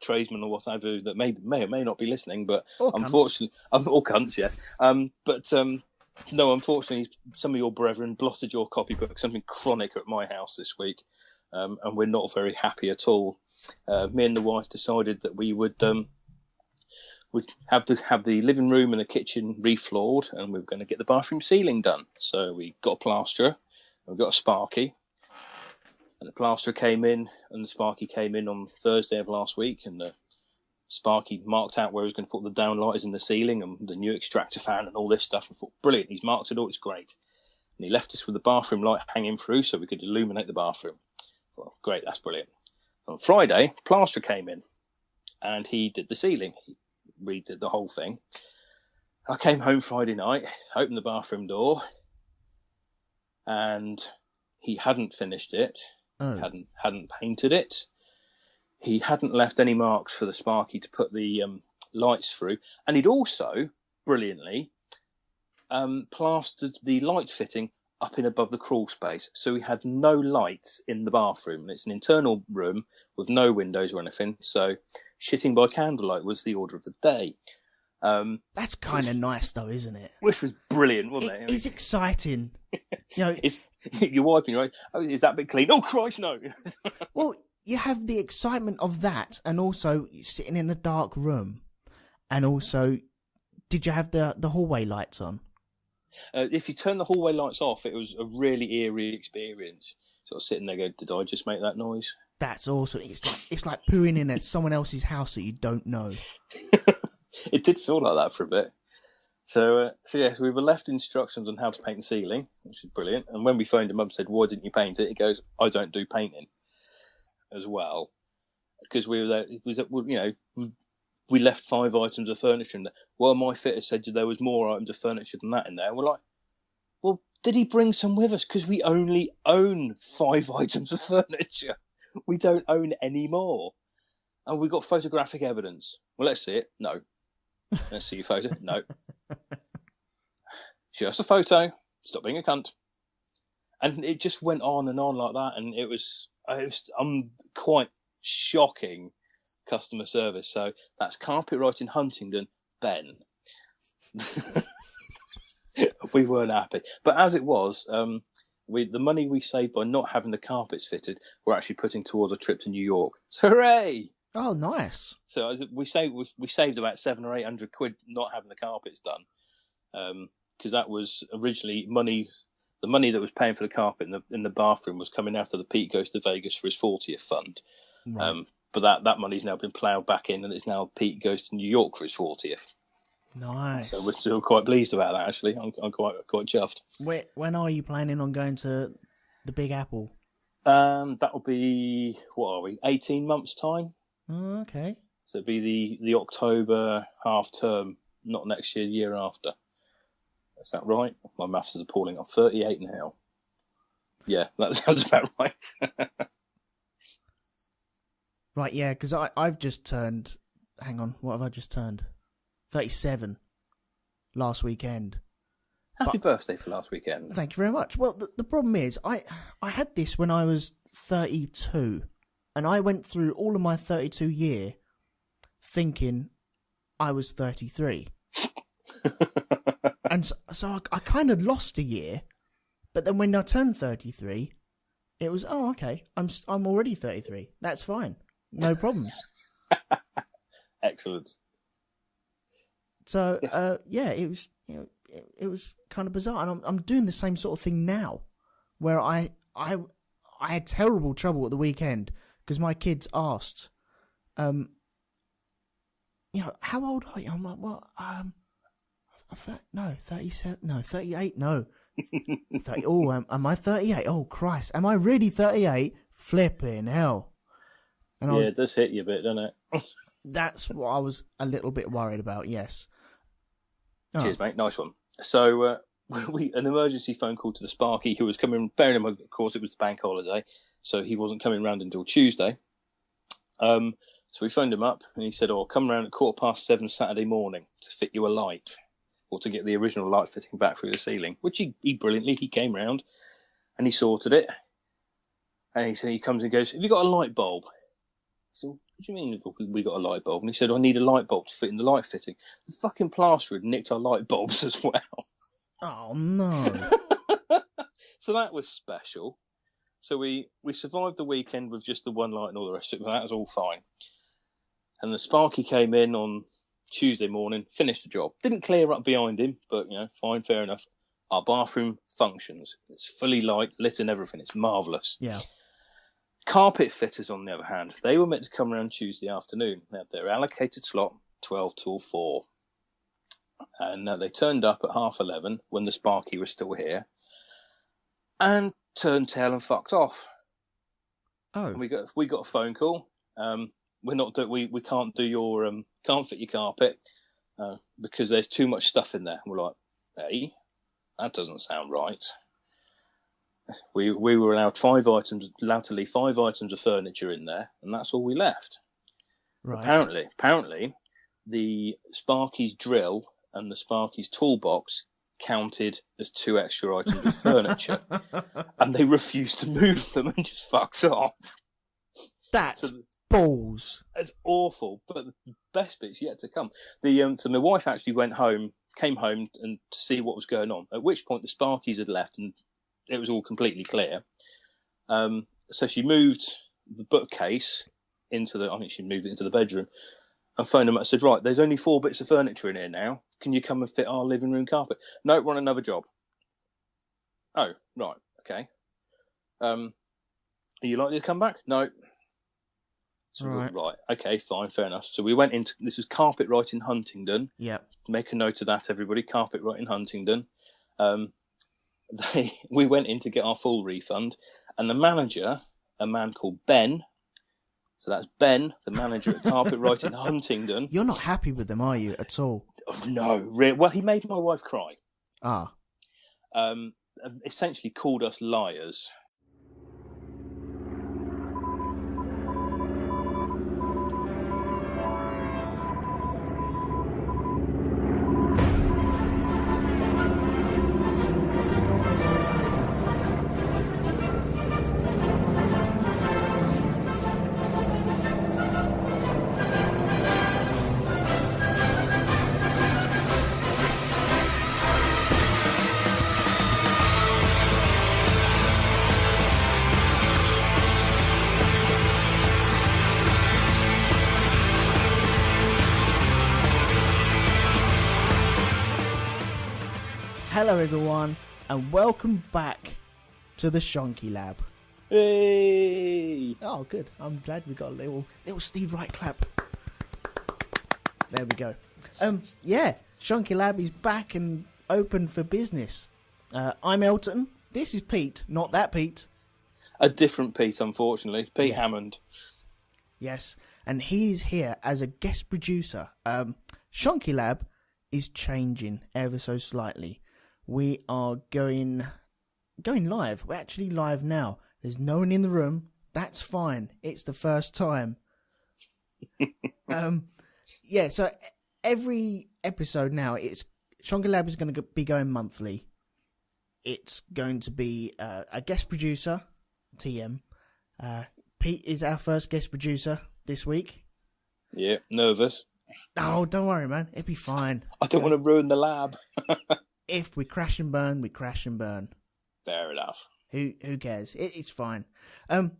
tradesmen or whatever that may or may not be listening, but unfortunately, all cunts, yes. No, unfortunately, some of your brethren blotted your copybook, something chronic at my house this week, and we're not very happy at all. Me and the wife decided that we would have the living room and the kitchen refloored, and we were going to get the bathroom ceiling done. So we got a plasterer, and we got a Sparky, and the plasterer came in, and the Sparky came in on Thursday of last week, and the Sparky marked out where he was going to put the downlighters in the ceiling and the new extractor fan and all this stuff. And thought, brilliant, he's marked it all, it's great. And he left us with the bathroom light hanging through so we could illuminate the bathroom. Well, great, that's brilliant. On Friday, plasterer came in and he did the ceiling. He redid the whole thing. I came home Friday night, opened the bathroom door, and he hadn't finished it, hadn't painted it. He hadn't left any marks for the Sparky to put the lights through. And he'd also, brilliantly, plastered the light fitting up in above the crawl space. So he had no lights in the bathroom. It's an internal room with no windows or anything. So shitting by candlelight was the order of the day. That's kind of nice, though, isn't it? Which was brilliant, wasn't it? It's exciting. You know, you're wiping, right? Oh, is that bit clean? Oh, Christ, no. Well, you have the excitement of that, and also sitting in a dark room, and also, did you have the hallway lights on? If you turn the hallway lights off, it was a really eerie experience. Sort of sitting there, going, "Did I just make that noise?" That's awesome. It's like pooing in someone else's house that you don't know. It did feel like that for a bit. So yes, we were left instructions on how to paint the ceiling, which is brilliant. And when we phoned him up and said, "Why didn't you paint it?" He goes, "I don't do painting." As well, because we were there, it was, you know, we left 5 items of furniture in there. Well, my fitter said there was more items of furniture than that in there. We're like, well, did he bring some with us? Because we only own 5 items of furniture. We don't own any more. And we got photographic evidence. Well, let's see it. No. Let's see your photo. No. Show us a photo. Stop being a cunt. And it just went on and on like that. And it was quite shocking customer service. So that's Carpet in Huntingdon, Ben. We weren't happy. But as it was, the money we saved by not having the carpets fitted, we're actually putting towards a trip to New York. So hooray! Oh, nice. So we saved about 700 or 800 quid not having the carpets done, because that was originally money. The money that was paying for the carpet in the bathroom was coming out of the Pete Goes to Vegas for his 40th fund. Right. But that money's now been ploughed back in, and it's now Pete Goes to New York for his 40th. Nice. So we're still quite pleased about that. Actually, I'm quite chuffed. When are you planning on going to the Big Apple? That'll be 18 months time. Oh, okay. So it'll be the October half term, not next year, year after. Is that right? My maths is appalling. I'm 38 now. Yeah, that sounds about right. Right, yeah, because I've just turned... Hang on, what have I just turned? 37 last weekend. Happy birthday for last weekend. Thank you very much. Well, the problem is, I had this when I was 32, and I went through all of my 32 year thinking I was 33. And so I kind of lost a year, but then when I turned 33, it was, oh, okay, I'm already 33. That's fine. No problems. Excellent. So, it was, it was kind of bizarre, and I'm doing the same sort of thing now, where I had terrible trouble at the weekend because my kids asked, how old are you? I'm like, well, 37, no, 38, no. 30, am I 38? Oh, Christ, am I really 38? Flipping hell. And it does hit you a bit, doesn't it? That's what I was a little bit worried about, yes. Oh. Cheers, mate. Nice one. So, an emergency phone call to the Sparky, who was coming, bearing in mind, of course, it was the bank holiday, so he wasn't coming round until Tuesday. So we phoned him up, and he said, "Oh, come round at 7:15 Saturday morning to fit you a light, or to get the original light fitting back through the ceiling," which he brilliantly, he came round, and he sorted it. And he said, he comes and goes, "Have you got a light bulb?" I said, "What do you mean we got a light bulb?" And he said, "I need a light bulb to fit in the light fitting." The fucking plasterer had nicked our light bulbs as well. Oh, no. So that was special. So we survived the weekend with just the one light and all the rest of it. That was all fine. And the Sparky came in on Tuesday morning, finished the job. Didn't clear up behind him, but, fine, fair enough. Our bathroom functions. It's fully lit and everything. It's marvellous. Yeah. Carpet fitters, on the other hand, they were meant to come around Tuesday afternoon. They had their allocated slot, 12 till 4. And they turned up at 11:30 when the Sparky was still here and turned tail and fucked off. Oh. And we got a phone call. We can't do your can't fit your carpet because there's too much stuff in there. And we're like, hey, that doesn't sound right. We were allowed to leave 5 items of furniture in there, and that's all we left. Right. Apparently, the Sparky's drill and the Sparky's toolbox counted as 2 extra items of furniture, and they refused to move them and just fucks off. That's balls. It's awful, but the best bit's yet to come. So my wife actually came home and to see what was going on. At which point the Sparkies had left and it was all completely clear. So she moved the bookcase into the bedroom and phoned them up and said, right, there's only 4 bits of furniture in here now. Can you come and fit our living room carpet? No, we're on another job. Oh, right, okay. Are you likely to come back? No. So right, okay, fine, fair enough. So we went into, this is Carpet Right in Huntingdon. Yeah. Make a note of that, everybody. Carpet Right in Huntingdon. We went in to get our full refund, and the manager, a man called Ben, so that's Ben, the manager at Carpet Right in Huntingdon. You're not happy with them, are you, at all? Oh, no. Well, he made my wife cry. Ah. Essentially called us liars. Hello everyone, and welcome back to the Shonky Lab. Hey! Oh, good. I'm glad we got a little Steve Wright clap. There we go. Yeah, Shonky Lab is back and open for business. I'm Elton. This is Pete, not that Pete. A different Pete, unfortunately. Pete Hammond. Yes, and he's here as a guest producer. Shonky Lab is changing ever so slightly. We are going live. We're actually live now. There's no one in the room. That's fine. It's the first time. Yeah, so every episode now, Shonky Lab is going to be going monthly. It's going to be a guest producer, TM. Pete is our first guest producer this week. Yeah, nervous. Oh, don't worry, man. It'll be fine. I don't want to ruin the lab. If we crash and burn, we crash and burn. Fair enough. Who cares? It's fine.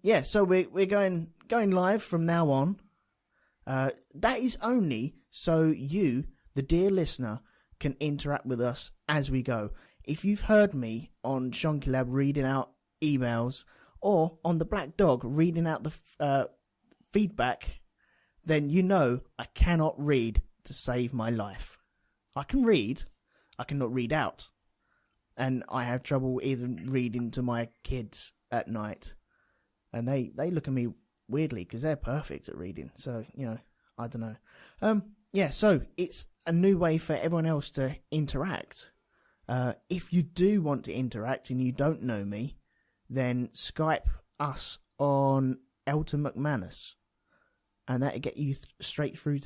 Yeah, so we're going live from now on. That is only so you, the dear listener, can interact with us as we go. If you've heard me on Shonky Lab reading out emails or on the Black Dog reading out the feedback, then you know I cannot read to save my life. I can read, I cannot read out. And I have trouble even reading to my kids at night. And they look at me weirdly because they're perfect at reading. So, I don't know. Yeah, so it's a new way for everyone else to interact. If you do want to interact and you don't know me, then Skype us on Elton McManus. And that'll get you straight through to